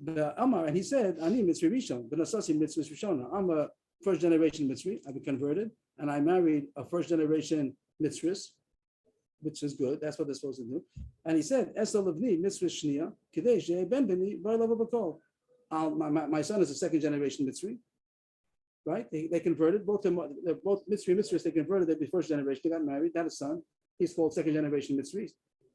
The Amar, and he said, Ani Mitzri Rishon, Ben Asasi Mitzri Rishona. I'm a first generation Mitzri. I've been converted, and I married a first generation Mitzris, which is good. That's what they're supposed to do. And he said, Esel Levni Mitzri Shnia Kadesh Ben Beni Barlava Bakol. My son is a second generation Mitzri, right? They converted, they're both Mitzris, they converted, they're the first generation, they got married, they had a son, he's called second generation Mitzri.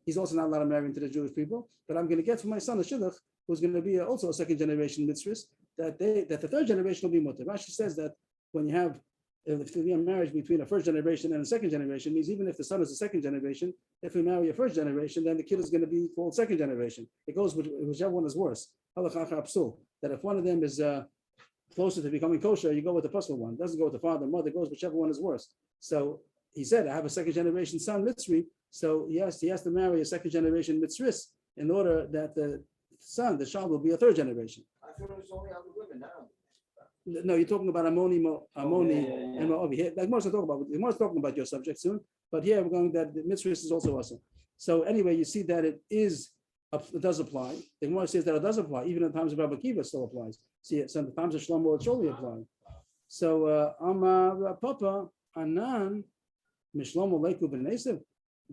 He's also not allowed to marry into the Jewish people, but I'm going to get for my son a shidduch, who's going to be also a second generation Mitzris, that the third generation will be mutter. Rashi says that when you have, if there be a marriage between a first generation and a second generation, means even if the son is a second generation, if we marry a first generation, then the kid is going to be called second generation. It goes with whichever one is worse. That if one of them is closer to becoming kosher, you go with the pasuk one. It doesn't go with the father and mother, it goes whichever one is worse. So he said, I have a second generation son, Mitzri. So yes, he has to marry a second generation Mitzris in order that the son, the child, will be a third generation.
I thought it was only on the women now.
No, you're talking about Ammoni, and Moavi. Here, like most talking about your subject soon, but here we're going that the Mitzris is also awesome. So anyway, you see that it does apply. The Gemara says that it does apply, even in times of Rabbi Akiva, it still applies. See, so in the times of Shlomo, it surely applied. So Amar Papa Anan Mishlomo Leiku Ben Esav.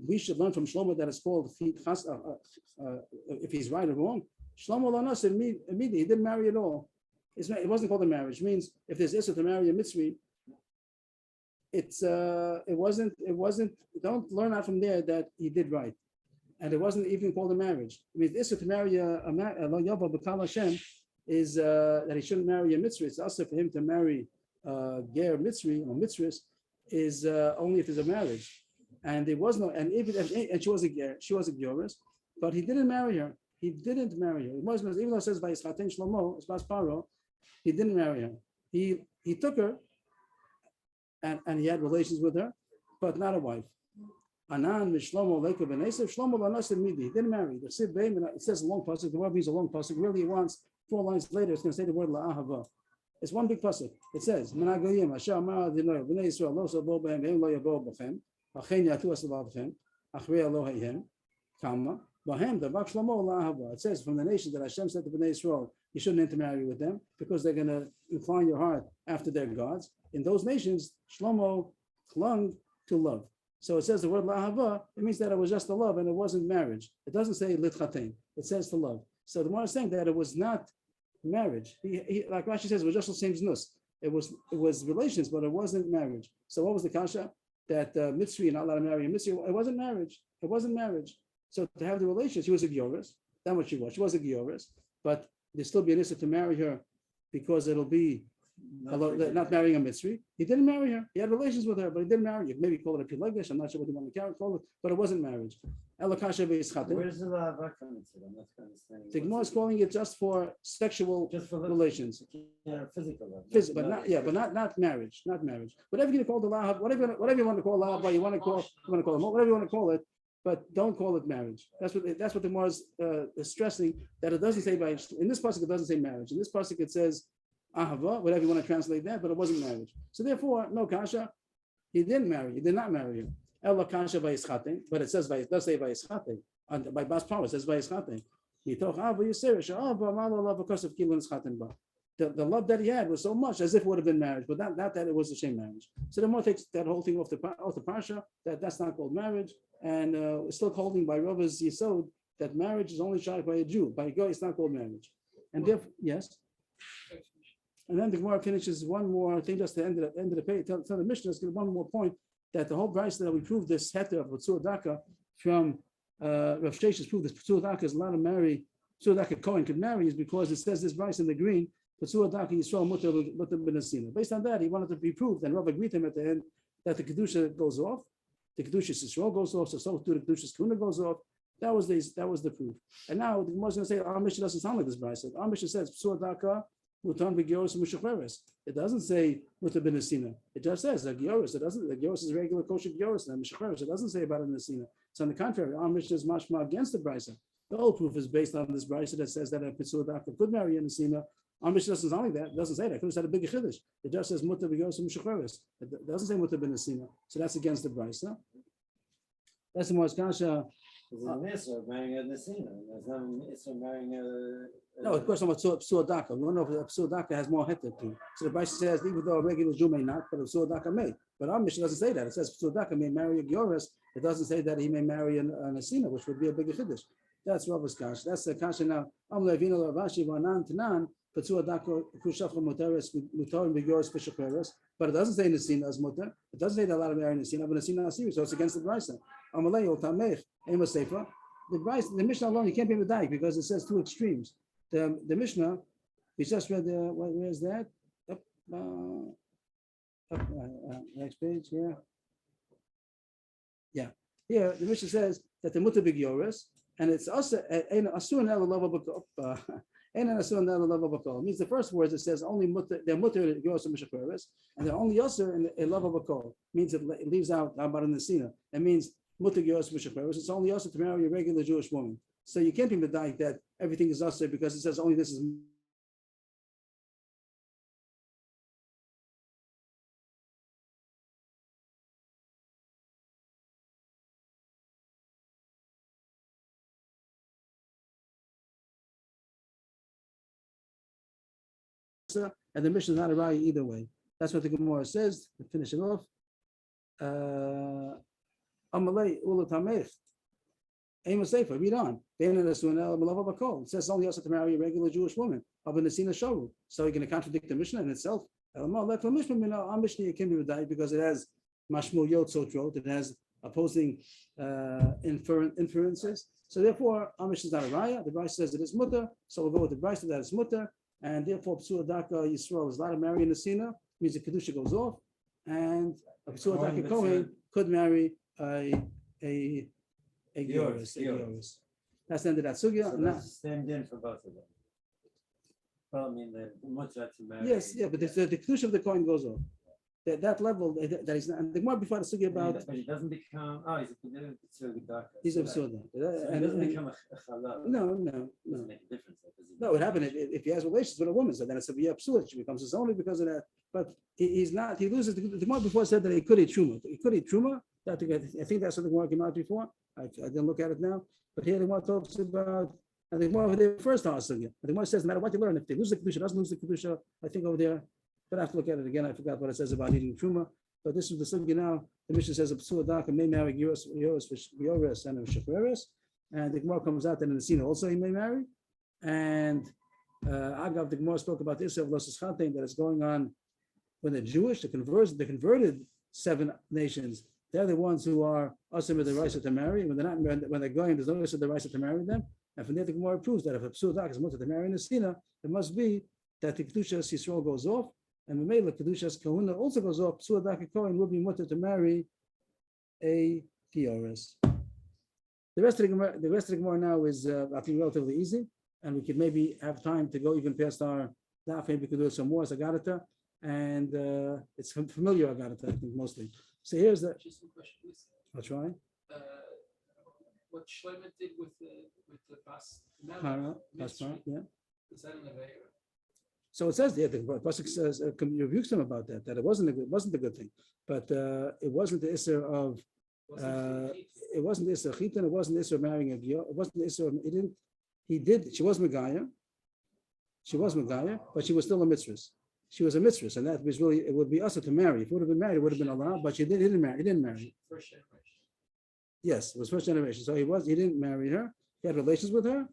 We should learn from Shlomo that it's called if he's right or wrong. Shlomo Lanas immediately he didn't marry at all. It wasn't called a marriage. It means if there's issue to marry a Mitzri, it wasn't. Don't learn out from there that he did right. And it wasn't even called a marriage. I mean, the issue to marry a Lo Yava B'Kal Hashem is that he shouldn't marry a Mitzri. It's also for him to marry Ger Mitzri or Mitzris is only if there's a marriage. And there was no, and she was a Ger, she was a Gyoris, but he didn't marry her. He didn't marry her. It wasn't, even though it says by Yischaten Shlomo, it's Bas Paro, he didn't marry her. He took her and he had relations with her, but not a wife. Anan Mishlomo Leiku Ben Esav Shlomo Lanas Midi. He didn't marry. The Sid Beim, it says a long pasuk. The word means a long pasuk. Really, it wants 4 lines later. It's going to say the word La'ahava. It's one big pasuk. It says Menagoyim Asher Amar Adonai Bnei Yisrael Lo Sabo Behem Ve'im Lo Yavo B'Chem Achen Yatu Asalav B'Chem Achrei Elohim Kama B'Hem Davak Shlomo La'ahava. It says from the nation that Hashem said to Bnei Yisrael, you shouldn't intermarry with them because they're going to incline your heart after their gods. In those nations, Shlomo clung to love. So it says the word la'ahava, it means that it was just a love and it wasn't marriage. It doesn't say litchatein, it says to love. So the Gemara is saying that it was not marriage. He like Rashi says, it was just the same znus. It was relations, but it wasn't marriage. So what was the kasha? That Mitzri not allowed to marry a Mitzri, it wasn't marriage. It wasn't marriage. So to have the relations, she was a Gioris. That's what she was. She was a Gioris, but there'll still be an issue to marry her because it'll be not marrying a Mitzri. He didn't marry her. He had relations with her, but he didn't marry her. Maybe call it a Pilegish. I'm not sure what you want to call it, but it wasn't marriage.
Where's the La'ava coming to? I'm not understanding.
The Gemara is calling it just for sexual relations.
Yeah, physical.
But not marriage. Not marriage. Whatever you call the La'ava, whatever you want to call La'ava, you want to call it, whatever you want to call it, but don't call it marriage. That's what the Gemara is stressing, that it doesn't say in this pasuk it doesn't say marriage. In this pasuk it says ahava, whatever you want to translate that, but it wasn't marriage. So therefore, no kasha. He didn't marry. He did not marry her. Ella kasha vayischating, but it does say vayischating. By Bas Power, it says vayischating. He told Ava Yiserish, because of killing schating ba. The love that he had was so much as if it would have been marriage, but not that it was the same marriage. So the more takes that whole thing off the parsha, that's not called marriage, and it's still holding by Rava's Yisod that marriage is only shot by a Jew. By a guy, it's not called marriage. And therefore, yes. And then the Gemara finishes one more thing, just to end of the page. Tell the Mishnah, give one more point, that the whole Bryce that we proved this heter of B'tzur Daka from Rav Sheshes proved this B'tzur Daka is allowed to marry, B'tzur Daka Kohen could marry, is because it says this Bryce in the green, B'tzur Daka Yisrael Mutter B'Nasina. Based on that, he wanted to be proved, and Rav agreed to him at the end that the Kedusha goes off, the Kedusha Yisrael goes off, so too the Kedusha Kuna goes off. That was the proof. And now the Gemara is going to say our Mishnah doesn't sound like this Bryce. Our Mishnah says B'tzur Daka. It doesn't say Mutar ben Nesina. It just says that Gioris. It doesn't. The Gioris is regular kosher Gioris and Mishacheres. It doesn't say about a Nesina. So on the contrary, our Mishnah is mashma against the Brisa. The whole proof is based on this Brisa that says that a Pitzur Daka could marry a Nesina, Our Mishnah doesn't sound like that. It doesn't say that. It could have said a big chiddush. It just says mutter b'yoros u'mishacheres. It doesn't say mutter b'nesina. So that's against the brisa. That's the most kasha.
There's an issue of marrying a Nesina. There's no issue of marrying a.
No, of course, I'm about psuadaka. We don't know if psuadaka has more heter to. So the brisa says even though a regular Jew may not, but a psuadaka may. But our Mishnah doesn't say that. It says psuadaka may marry a gioris. It doesn't say that he may marry a nesina, which would be a bigger chiddush. That's Rabba's kasha. That's the kasha now. Am levina l'Ravashi v'anan tanan psuadaka kushacha muteres mutar b'gioris b'shacheres. But it doesn't say nesina as mutar. It doesn't say that a lot of marry nesina, but nesina asiri. So it's against the brisa. Amalei ol tamech ema sefer. The brisa, the Mishnah alone, you can't be medayik because it says two extremes. The Mishnah, we just read where is that? Next page here. Yeah, here the Mishnah says that the mutar b'gioris, and it's also ein asur ne'el lava b'kol. Means the first words it says only mutar, they're mutar gioris and mishacheres, and they're only asur in a lava b'kol. Means it leaves out about in the sina. It means mutar gioris mishacheres. It's only asur to marry a regular Jewish woman. So you can't be medayik that everything is asur because it says only this is. And the Mishnah is not a raya either way. That's what the Gemara says. To finish it off. Amalei ula tamech. Ema sefer. Read on. It says only also to marry a regular Jewish woman. So you're going to contradict the Mishnah in itself. Our Mishnah you can be medayik because it has mashmul yod sotrot. It has opposing inferences. So therefore, our Mishnah is not a raya. The Brisa says it is mutter. So we'll go with the Brisa that it's mutter. And therefore, psuadaka Yisrael is allowed to marry in the Sina, means the kedusha goes off, and a psuadaka Kohen could marry a Gioris. That's the end of that sugya.
So that's stand in for both of them. Well, I mean, the mutter to marry.
Yes, yeah, but the kedusha of the Kohen goes off. That level that he's not. And the more before the sugya about.
But he doesn't become. Oh,
he's a psuadaka.
So he doesn't become a challah.
No.
Doesn't make a difference.
No, it would happen if he has relations with a woman. So then it's a psuad. She becomes his only because of that. But he's not. He loses. The Gemara before said that he could eat truma. He could eat truma. I think that's what the Gemara came out before. I didn't look at it now. But here the Gemara talks about. And the Gemara the first sugya. The Gemara says no matter what you learn, if they lose the kedusha, doesn't lose the kedusha. I think over there. But I have to look at it again. I forgot what it says about eating truma. But this is the sugya now. The Mishnah says a psuadaka may marry Gioris and a shacheres. And the Gemara comes out that in the Sina also he may marry. And Agav, the Gemara spoke about this of Losas Chatein that is going on when the Jewish, the converted 7 nations, they're the ones who are also with the right to marry. When they're going, there's no issue the right to marry them. And from there, the Gemara proves that if a psuadak is mutter to marry in the Sina, it must be that the Kedushas Yisrael goes off, and the Mela Kedushas Kahuna also goes off. Psuadak Kohen will be mutter to marry a Gioris. The rest of the Gemara now is, I think, relatively easy, and we could maybe have time to go even past our daf. Maybe we could do some more as Agarata, and it's familiar Agarata, I think, mostly. So here's the.
Just one question, please.
I'll try.
What Shlomo did with the past,
Yeah.
is that an Aveira?
So it says there, the pasuk says rebukes them about that it wasn't a good thing, but it wasn't the isser of. It wasn't the Isser Chitan, it wasn't the Isser marrying a Gio, it wasn't the Isser, she was Megaya, but she was still a mitzvah. She was a mitzvah, and that was really, it would be usher to marry. If it would have been married, it would have been allowed, but he didn't marry.
First generation.
Yes, it was first generation. So he didn't marry her, he had relations with her,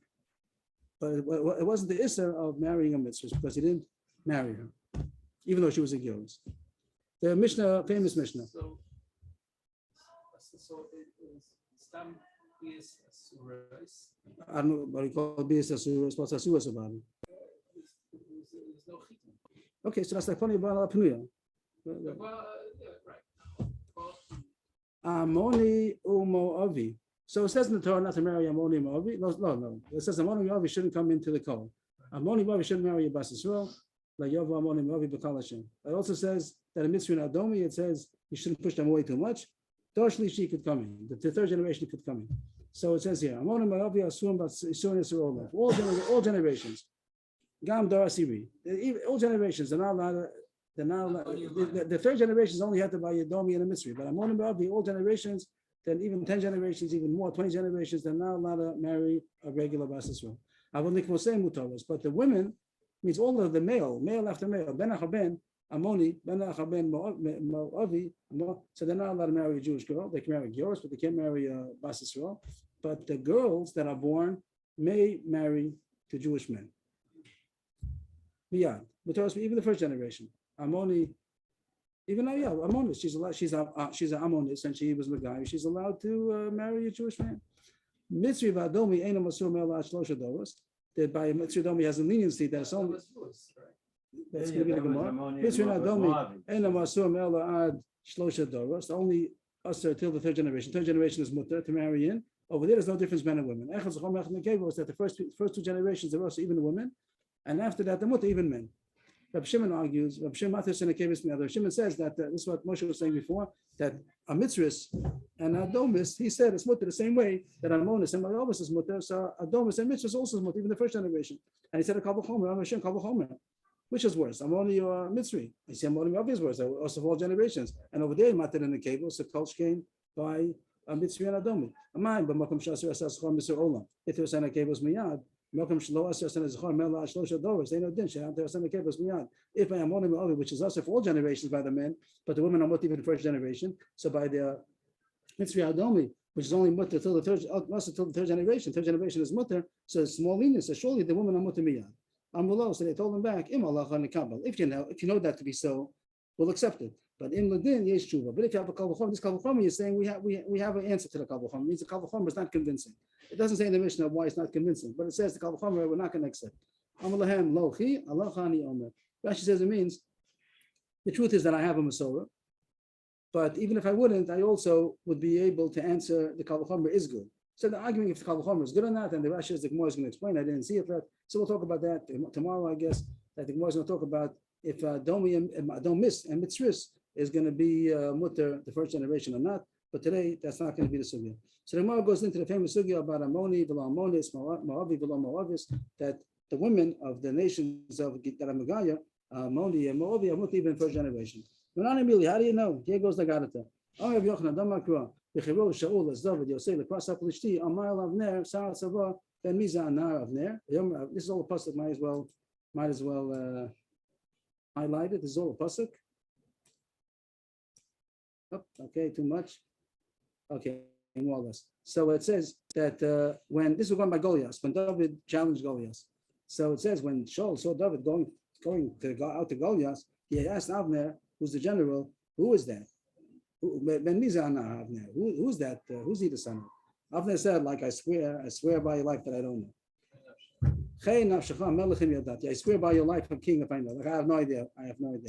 but it wasn't the Isser of marrying a mitzvah because he didn't marry her, even though she was a Gioris. The Mishnah, famous Mishnah.
So it is Stam is Surais.
I don't know what he called Bias Asuras. What's Asuras about it?
There's no chitin.
Okay, so that's like funny about Panuya.
Well, right.
Amoni Umo Avi. So it says in the Torah not to marry Amoni Umo Avi. No. It says Amoni Umo Avi shouldn't come into the code. Amoni Umo Avi shouldn't marry a Bas Yisrael. Like Yova Amoni Umo Avi B'Kal Hashem. It also says that in Mitzvah and Adomi, it says you shouldn't push them away too much. She could come in. The third generation could come in. So it says here, all generations. Gam Dor Asiri. All generations, they're not allowed to, they're not allowed, the third generation is only had to buy Yadomi and a Mitzri. But Amonim Ba'avi, all generations, then even 10 generations, even more, 20 generations, they're not allowed to marry a regular Bas Yisrael. But the women means all of the male after male, Ben Achaben, Amoni, Ben Achaben, Moavi, so they're not allowed to marry a Jewish girl. They can marry Gyoros, but they can't marry a Bas Yisrael. But the girls that are born may marry to Jewish men. Miyad, even the first generation, Amoni, even now, yeah, Amonis, she's an Amonis, and she was Megai. She's allowed to marry a Jewish man. Mitzri v'adomi eino masur me'ala shlosha doros. That by Mitzri Adomi has a leniency that's only. That's going to be the Gemara. Mitzri v'adomi eino masur me'ala ad shlosha doros. Only usher till the third generation. Third generation is mutter to marry in. Over there's no difference men and women. Echad zachor mechad nekeva was that the first two generations there were also even women, and after that the mutter even men. Reb Shimon argues. Reb Shimon says that this is what Moshe was saying before, that a mitzris and a domis, he said it's mutter the same way that Amonis and Maravos is mutter. So a domis and mitzris also is mutter, even the first generation. And he said a kal v'chomer, which is worse, Amoni or Mitzri? He said Amoni is worse, also of all generations. And over there, matter in the cable, so Kolsh came by a Mitzri and a domi. Amai, but Makam Shasir Asas Chom Mr. Olam. If there was an cables miyad. Malcolm Shlo Asher Sen Zachar Mela Shlosha Doros. They know din. She had to send the kebos miyad. If I am only Me'avi, which is also for all generations by the men, but the women are not even the first generation. So by the Mitzri Adomi, which is only mutter till the third generation. Third generation is mutter, so it's small lenience. So surely the women are mutter miyad. Amulo, so they told them back. Im Allah Nikabel. If you know that to be so, we'll accept it. But in Ladin, yes, tshuva. But if you have a kal v'chomer, this kal v'chomer is saying we have an answer to the kal v'chomer. It means the kal v'chomer is not convincing. It doesn't say in the Mishnah why it's not convincing, but it says the kal v'chomer we're not going to accept. Amalahem lochi Allah chani omer. Rashi says it means the truth is that I have a Masorah, but even if I wouldn't, I also would be able to answer the kal v'chomer is good. So the arguing if the kal v'chomer is good or not, and the Rashi is the Gemara is going to explain. I didn't see it yet, so we'll talk about that tomorrow, I guess. That the Gemara is going to talk about if don't miss and mitzris is going to be mutter the first generation or not, but today that's not going to be the sugya. So the Gemara goes into the famous sugya about Amoni, V'lo Amonis, Moavi, V'lo Moavis, that the women of the nations of Gitamagaya, Amoni and Moavi are mutter even first generation. How do you know? Here goes the Gadata. Rav Yochanan Damakra, B'chiro Shaul Azdavid Yosei LeKras HaPlishti Amayel Avner Sar Tzava Ben Miza Anar Avner. This is all a pasuk. Might as well highlight it. This is all a pasuk. Oh, okay, too much. Okay, more or less. So it says that when this was going by Goliath, when David challenged Goliath. So it says when Shaul saw David going out to Goliath, he asked Avner, who's the general, who is that? Ben Mizana Avner. Who's that? Who's he the son of? Avner said, like I swear by your life that I don't know. I swear by your life, I'm king if I know. Like I have no idea.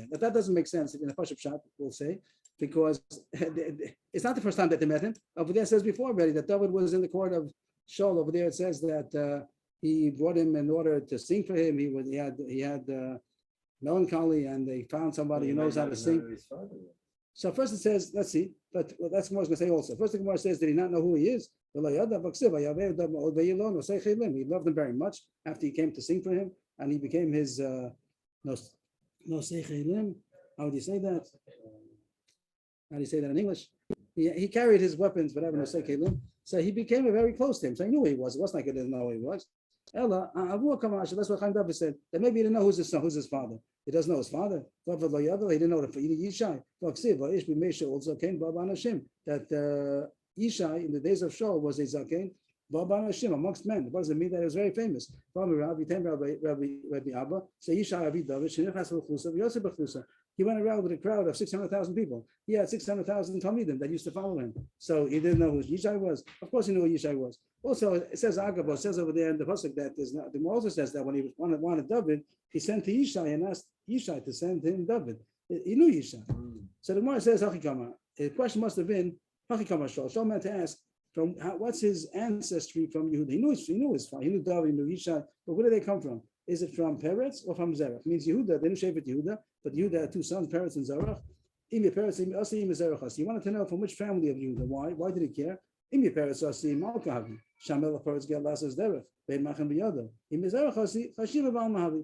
But that doesn't make sense in the Pashup shot, we'll say, because it's not the first time that they met him. Over there it says before already that David was in the court of Shaul. Over there it says that he brought him in order to sing for him. He had melancholy, and they found somebody who knows how to sing. So first it says, let's see, but that's what I was going to say also. First the Gemara says, did he not know who he is? He loved him very much after he came to sing for him, and he became his how do you say that? How do you say that in English? He carried his weapons, whatever, so he became very close to him. So he knew who he was. It wasn't like he didn't know who he was. That's what Chaim David said. That maybe he didn't know who's his son, who's his father. He doesn't know his father. He didn't know Yishai. That Yishai in the days of Shaul was a zaken amongst men. What does it mean? That it was very famous. He went around with a crowd of 600,000 people. He had 600,000 Talmidim that used to follow him. So he didn't know who Yishai was. Of course he knew who Yishai was. Also, it says Agabo, it says over there in the pasuk that the Gemara also says that when he wanted David, he sent to Yishai and asked Yishai to send him David. He knew Yishai. So the Gemara says Hachikama. The question must have been Hachikama Shaul. Shaul meant to ask what's his ancestry from Yehuda. He knew his father. He knew David. He knew Yishai. But where do they come from? Is it from Peretz or from Zerach? It means Yehuda. They didn't shave it Yehuda, but Yehuda had two sons, Peretz and Zerach. You wanted to know from which family of Yehuda. Why? Why did he care? Imi Peretz Asi Malkahavi. Shamel Peretz Gelasas Derech. Bein Machem Biyada. Imi Zerach Asi Chashiva Val Mahavi.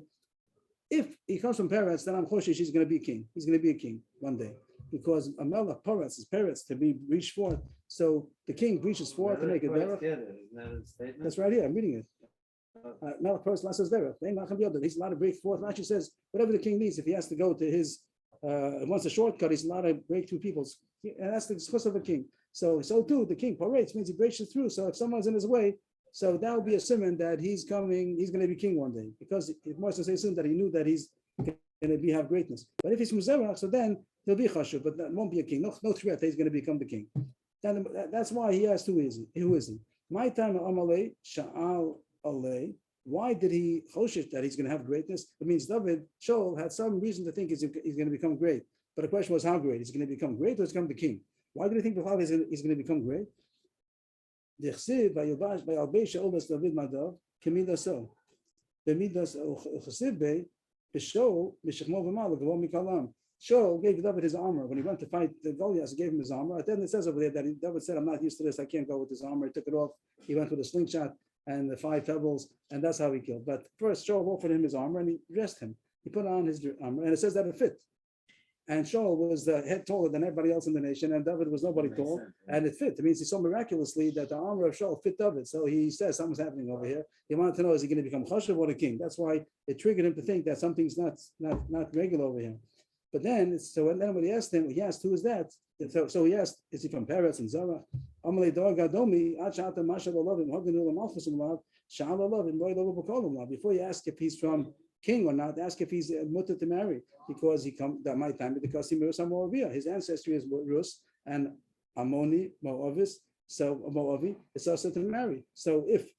If he comes from Peretz, then I'm choshesh he's going to be king. He's going to be a king one day because a melech Peretz is Peretz to be reached forth. So the king reaches forth to make a derech.
Isn't that a statement?
That's right here. I'm reading it. Melech Peretz lasses derech. He's allowed to break forth. Rashi says whatever the king needs. If he has to go to his wants a shortcut, he's allowed to break through people's. And that's the discourse of a king. So too the king parates means he breaks it through. So if someone's in his way. So that will be a simon that he's coming, he's going to be king one day. Because it must say soon that he knew that he's going to have greatness. But if he's from Zerach, so then he'll be chashuv, but that won't be a king. No threat that he's going to become the king. Then that's why he asked who is he? Who is he? My time Amalei, Sha'al Alei. Why did he choshesh that he's going to have greatness? It means David, Shaul had some reason to think he's going to become great. But the question was how great? Is he going to become great or is he going to become the king? Why do you think he's going to become great? The chesiv by Albei Shaul as David Madav Kemidah so. Bemidas chesiv by Shaul Mishachmo v'Malav v'Lo Mikalam. Shaul gave David his armor when he went to fight the Goliath. He gave him his armor. Then it says over there that David said, "I'm not used to this. I can't go with his armor." He took it off. He went with a slingshot and the 5 pebbles, and that's how he killed. But first, Shaul offered him his armor and he dressed him. He put on his armor, and it says that it fit. And Shaul was the head taller than everybody else in the nation, and David was nobody tall, and it fit. It means he saw miraculously that the armor of Shaul fit David. So he says something's happening over here. He wanted to know, is he going to become chashuv or the king? That's why it triggered him to think that something's not regular over here. But then when he asked him, he asked, who is that? So he asked, is he from Peretz and Zerach? Before you ask if he's from king or not, ask if he's mutter to marry, because he come that might time because he married some Moavia. His ancestry is Rus and Ammoni, Moavis, so Moavi is also to marry. So if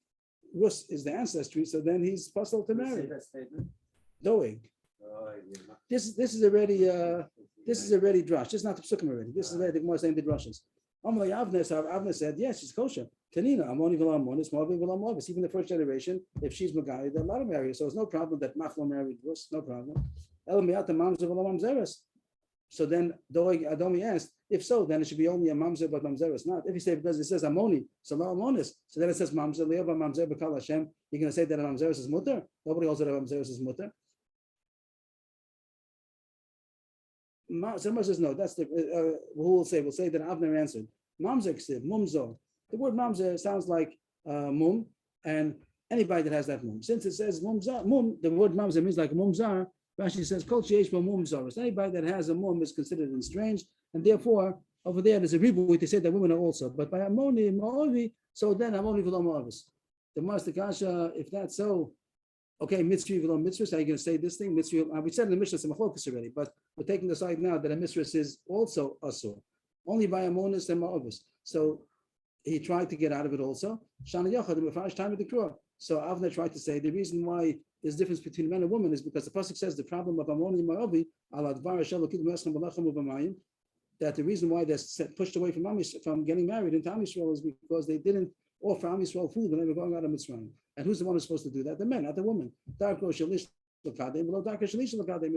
Rus is the ancestry, so then he's possible to marry. Doeg. This is already drush. This is not the psukim already. This is already more saying the drushes. Avner said, yes, she's kosher. Tanina, Amoni v'la Amonis, Moavi v'la Moavis. Even the first generation, if she's Magai, they're allowed to marry her. So it's no problem that Machlo married Rus, no problem. El Miata Mamzer v'la Mamzeres. So then Doeg Adomi asked, if so, then it should be only a Mamzer but Mamzeres not. If you say because it says Amoni, so no Amonis. So then it says Mamzer Leova Mamzer B'Kal Hashem. You're going to say that a Mamzeres is mutter? Nobody holds that a Mamzeres is mutter. Somebody says no. That's the we'll say that Avner answered. Mamzer ksiv mumzo. The word mamzer sounds like mum, and anybody that has that mum. Since it says mumzar, mum, the word mamzer means like mumzar. Rashi says kol sheish bo mumzaros. Anybody that has a mum is considered estranged, and therefore over there there's a ribuy to say that women are also. But by Amoni Moavi, so then Amoni v'lo Moavis. The Master Kasha, if that's so. Okay, mitzvah v'lo mitzvah. Are you going to say this thing? Mitzvah. We said in the Mishnah some machlokas already, but we're taking the side now that a mitzvah is also asur, only by Amonis and Moavis. So he tried to get out of it also. Shana Yachad the first time of the Krua. So Avner tried to say the reason why there's a difference between men and women is because the pasuk says the problem of Amoni and Moavi that the reason why they're pushed away from getting married into Am Yisrael is because they didn't offer Am Yisrael food when they were going out of Mitzrayim. And who's the one who's supposed to do that? The men, not the woman. It's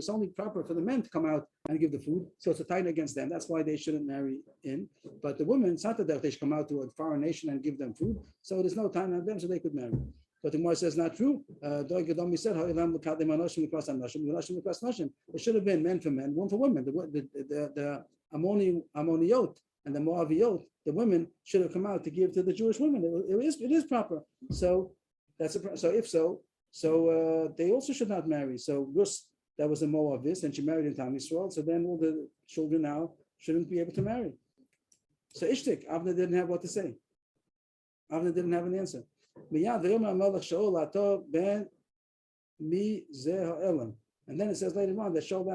only proper for the men to come out and give the food. So it's a title against them. That's why they shouldn't marry in. But the women, it's not that they should come out to a foreign nation and give them food. So there's no time on them, so they could marry. But the Gemara says not true. It should have been men for men, one for women. The Ammoniot and the Moaviot, the women should have come out to give to the Jewish women. It is proper. So that's if so. So they also should not marry. So Rus, that was a Moabist, and she married into Am Yisrael. So then all the children now shouldn't be able to marry. So Ishtik, Avner didn't have what to say. Avner didn't have an answer. And then it says later on that Shaul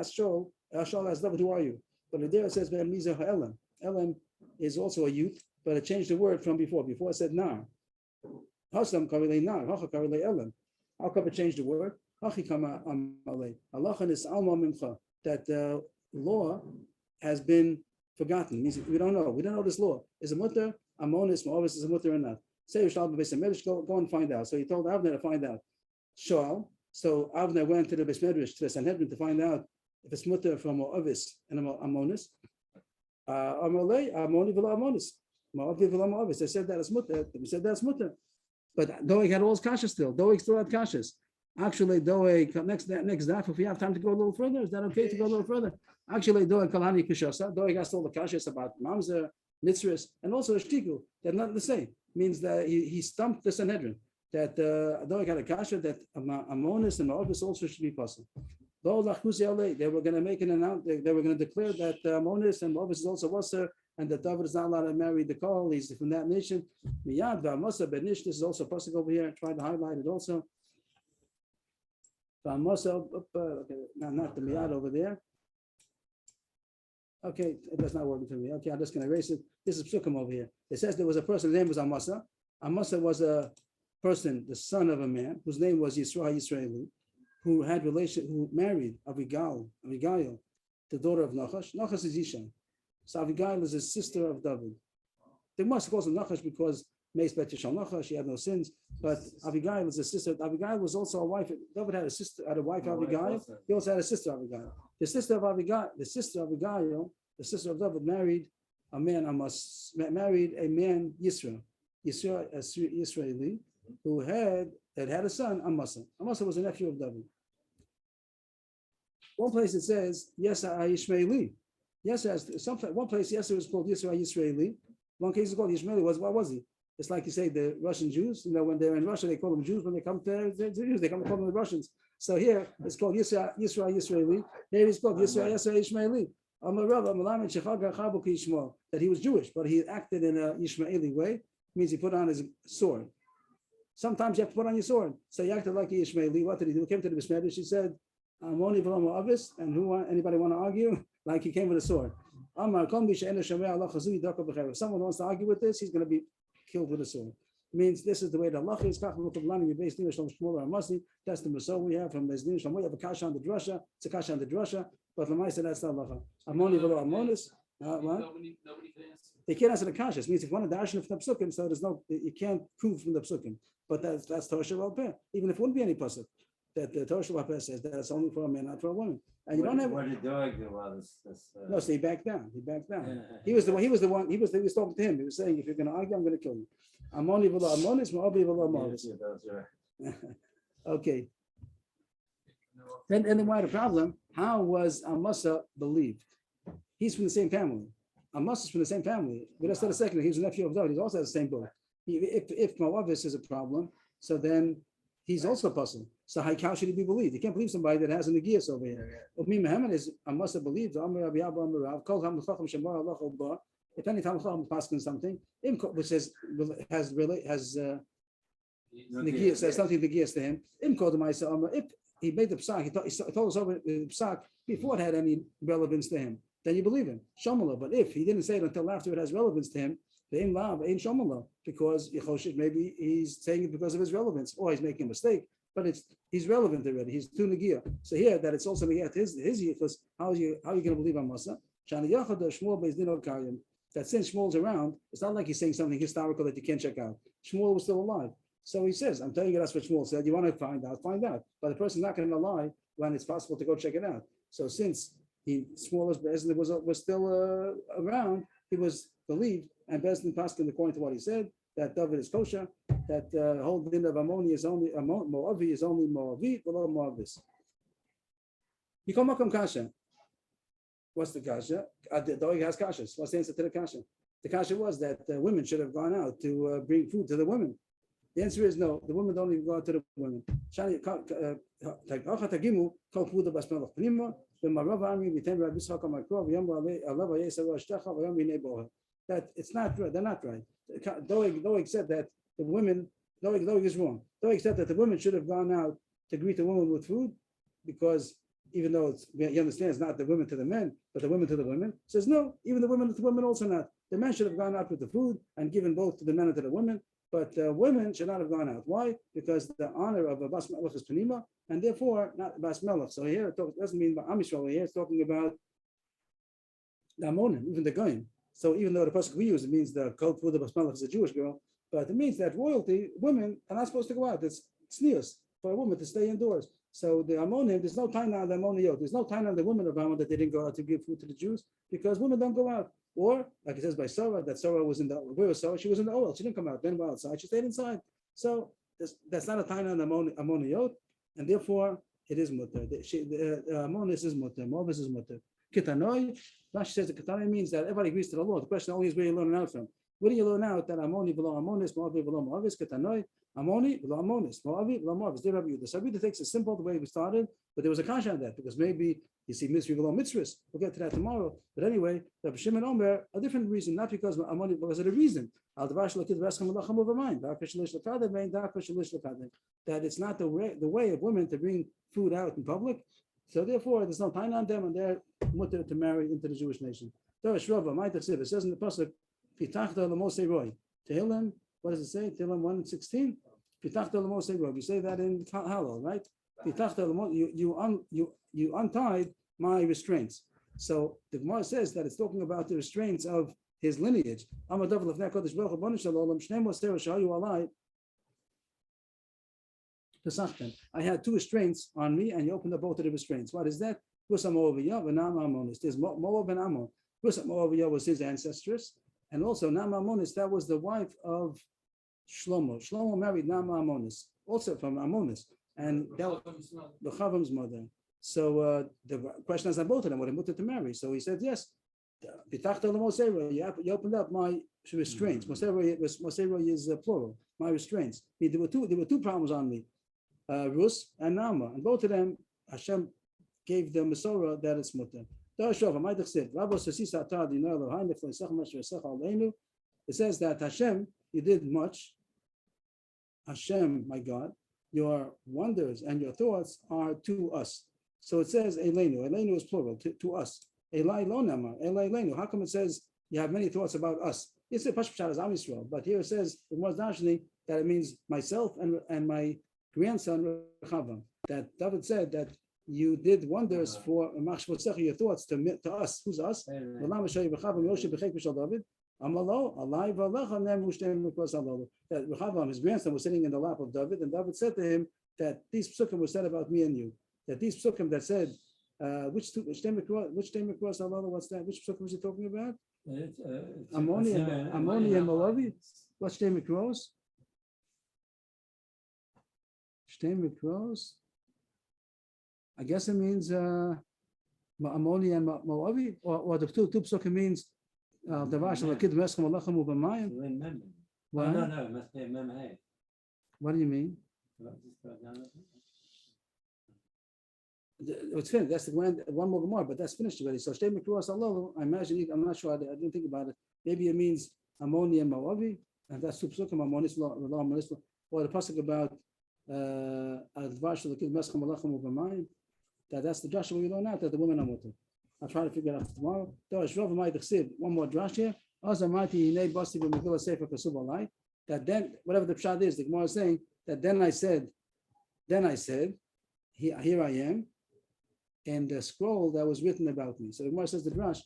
asked David, who are you? But there it says Elam is also a youth, but it changed the word from before. Before it said Nar. Hasam karilei Nar, Hacha karilei Elam. How come it changed the word? That the law has been forgotten. Means we don't know. We don't know this law. Is a mutter, Amonis, Moavis is a mutter or not? Say go and find out. So he told Avner to find out. Shaul. So Avner went to the Beis Medrash, to the Sanhedrin, to find out if it's mutter from Moavis and Amonis. Amoni v'lo Amonis. Moavi v'lo Moavis. They said that it's mutter. We said that's mutter. But Doeg had all his kashas still. Doeg still had kashas. Actually, next daf, if we have time to go a little further, is that okay to go a little further? Actually, kalani kushasa, asked all the kashas about mamzer, mitzvahs, and also shtiku. They're not the same. Means that he stumped the Sanhedrin. That Doeg had a kasha that Amonis and Ma'obis also should be possible. They were going to make an announcement. They were going to declare that Amonis and Ma'obis is also Wasser, and that David is not allowed to marry the Call. He's from that nation. Miyad v'Amasa benish. This is also possible over here. Try to highlight it also. Not the Miyad over there. Okay, that's not working for me. Okay, I'm just going to erase it. This is Psukim over here. It says there was a person, his name was Amasa. Amasa was a person, the son of a man, whose name was Yisraeli, who married Abigail, the daughter of Nachash. Nachash is Isha. So Abigail is a sister of David. They must call him Nachash because Meis Bet Yishal Nachash, she had no sins. But Abigail is a sister. Abigail was also a wife. David had a wife Abigail. He also had a sister Abigail. The sister of Abigail, the sister of David married a man Yisraeli, who had a son, Amasa. Amasa was a nephew of David. One place it says, yes, Ishmaeli. Yes, one place, yes, it was called Yisraeli. One case is called Ishmaeli. What was he? It's like you say, the Russian Jews, when they're in Russia, they call them Jews. When they come to the Jews, they come to call them the Russians. So here, it's called Yisraeli. Here it's called Ishmaeli. That he was Jewish, but he acted in a Ishmaeli way. Means he put on his sword. Sometimes you have to put on your sword. So he acted like a Ishmaeli. What did he do? He came to the Bismedish. He said, Amoni v'lomo avis. And anybody want to argue? Like he came with a sword. If someone wants to argue with this, he's going to be killed with a sword. Means this is the way the Allah is. That's the Masor we have from Bezdin Shalom. We have a kasha on the drasha. It's a kasha on the drasha. But Lamaisa, that's the Allah. Amoni v'lo amonis.
Nobody can answer.
They can't answer the kasha. It means if you want to dash from the psukim, so you can't prove from the psukim. But that's Torah Shel Peh. Even if it wouldn't be any pasuk, that the Torah Shel Peh says that it's only for a man, not for a woman. And you don't have.
What did Doeg do while this?
No, so he backed down. Yeah. He was talking to him. He was saying, if you're going to argue, I'm going to kill you. Amoni v'lo amonis, ma'obi v'lo amonis. Okay. Then why the problem? How was Amasa believed? He's from the same family. Amos is from the same family. But let's say a second, he's a nephew of David. He also has the same book. If Moavis is a problem, so then he's also a puzzle. So how should he be believed? You can't believe somebody that has an Agias over here. Umi Muhammad is Amos believed. If any time passing something, which has Nagias, says something Nagias to him. If he made the psak, he told us over the psak before it had any relevance to him, then you believe him. Shomala. But if he didn't say it until after it has relevance to him, because maybe he's saying it because of his relevance, or he's making a mistake, but he's relevant already. He's to Nagia. So here that it's also Nagia to his yichus. How are you going to believe on Masa? That since Shmuel's around, it's not like he's saying something historical that you can't check out. Shmuel was still alive. So he says, I'm telling you that's what Shmuel said. You want to find out, find out. But the person's not going to lie when it's possible to go check it out. So since Shmuel was still around, he was believed, and Bezdin Paskin, according to what he said, that David is kosher, that the whole din of Ammoni is only Moavi is only Moavi, below Moavis. Yikom kasha. What's the kasha? Doeg has kashas. What's the answer to the kasha? The kasha was that women should have gone out to bring food to the women. The answer is no. The women don't even go out to the women. That it's not right. They're not right. Doeg said that the women. Doeg is wrong. Doeg said that the women should have gone out to greet the women with food, because even though he understands not the women to the men, but the women to the women, says no. Even the women to the women also not. The men should have gone out with the food and given both to the men and to the women. But women should not have gone out. Why? Because the honor of a Bas Melech is Panima, and therefore not Bas Melech. So here it doesn't mean Am Yisrael. Here it's talking about the Ammonim, even the Goyim. So even though the pasuk we use, it means the code for the Bas Melech is a Jewish girl, but it means that royalty, women are not supposed to go out. It's tznius for a woman to stay indoors. So the Ammonim, there's no time on the Ammoniyot. There's no time on the women of Ammon that they didn't go out to give food to the Jews, because women don't go out. Or, like it says by Sarah, that Sarah was in the, where was Sarah? She was in the oil. She didn't come out. Then go outside. She stayed inside. So that's not a time on the Ammoniyot. and therefore it is mutter. The Amonis is mutter, Moavis is mutter. Kitanoi, Rashi says the Kitanoi means that everybody agrees to the law. The question only is where you learn it out from. Where do you learn out that Amoni below Amonis, Moavi below Moavis, Kitanoi, Amoni below Amonis, Moavi below Moavis? They Rabbi Yehuda. So Rabbi Yehuda takes it simple the way we started, but there was a kasha on that because maybe you see mitzvah below mitzvahs. We'll get to that tomorrow. But anyway, Rabbi Shimon Omer, a different reason, not because Amoni, because of the reason. That it's not the way of women to bring food out in public. So therefore, there's no time on them, and they're mutter to marry into the Jewish nation. It says in the pasuk, Tehillim, what does it say? Tehillim 1:16. You say that in Hallel, right? You untied my restraints. So the Gemara says that it's talking about the restraints of his lineage. I had two restraints on me, and you opened up both of the restraints. What is that? There's Moab and Ammon. Moab was his ancestress, and also Nama Ammonis, that was the wife of Shlomo. Shlomo married Nama Ammonis, also from Ammonis, and that was the Chavam's mother. So the question is on both of them, were they mutter to marry? So he said yes. You opened up my restraints. Mosera is plural. My restraints. There were two problems on me, Rus and Nama, and both of them Hashem gave the Masorah that it's mutter. It says that Hashem, you did much. Hashem, my God, your wonders and your thoughts are to us. So it says Eleinu. Eleinu is plural, to us. Elai lo nama, Elai Eleinu. How come it says you have many thoughts about us? It's a Pashpashat as Am Yisrael, but here it says it was actually that it means myself and my grandson Rechavam. That David said that you did wonders for your thoughts to us. Who's us? That Rechavam, his grandson, was sitting in the lap of David, and David said to him that these psukim were said about me and you. That these psukim that said, which Shtei Mikros Allah, what's that? Which psukim was he talking about? Ammoni and Moavi. What's Shtei Mikros? Shtei Mikros. I guess it means Ammoni and Moavi, or the two psukim means Davash Lakid Meschem Alachem Ubamayim.
What? No, it must be Mem Hey.
What do you mean? It's finished. That's the one more Gemara, but that's finished already. So Shtei Mikros Allah, I imagine, I'm not sure, I didn't think about it. Maybe it means Ammoni and Moavi, and that's two psukim, Ammonis, or the pasuk about Davash Lakid Meschem Alachem Ubamayim. That's the Joshua we learn out that the women are mutter. I'll try to figure it out tomorrow. One more drash here. That then, whatever the pshat is, the Gemara is saying that then I said, here I am, and the scroll that was written about me. So the Gemara says the drash,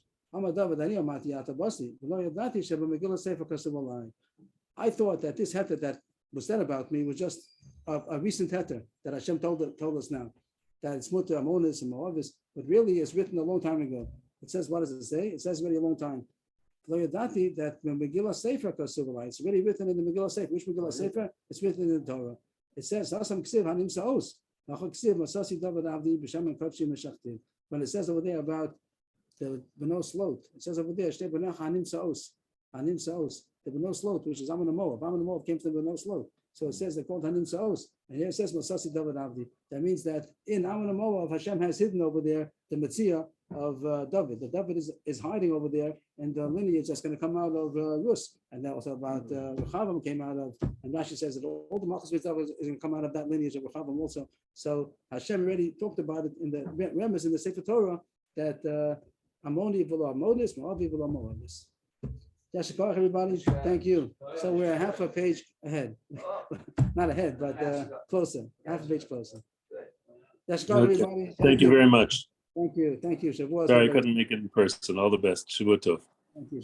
I thought that this heter that was said about me was just a recent heter that Hashem told us now. That it's mutter, Ammonis, and Moavis, but really it's written a long time ago. It says, what does it say? It says already a long time. That when Megillah Sefer Kasuvah, it's already written in the Megillah Sefer. Which Megillah Sefer? It's written in the Torah. It says, when it says over there about the Beno Slot, it says over there, the Beno Slot, which is Ammon and Moab. Ammon and Moab came to the Beno Slot. So it says they're called Hanim Sa'os. And here it says Masasi David Avdi. That means that in Ammon and Moab, Hashem has hidden over there the Metzia of David. The David is hiding over there, and the lineage that's going to come out of Rus. And that also about Rechavam came out of, and Rashi says that all the Malchus is going to come out of that lineage of Rechavam also. So Hashem already talked about it in the Remes in the Sefer Torah that Ammoni v'lo Ammonis, Moavi v'lo Moabis. Yashikar, everybody. Thank you. So we're half a page ahead. Not ahead, but closer. Half a page closer. Yashikar, everybody.
Thank you very much.
Thank you. Shavuot.
Sorry I couldn't make it in person. All the best. Shavuot Tov.
Thank you.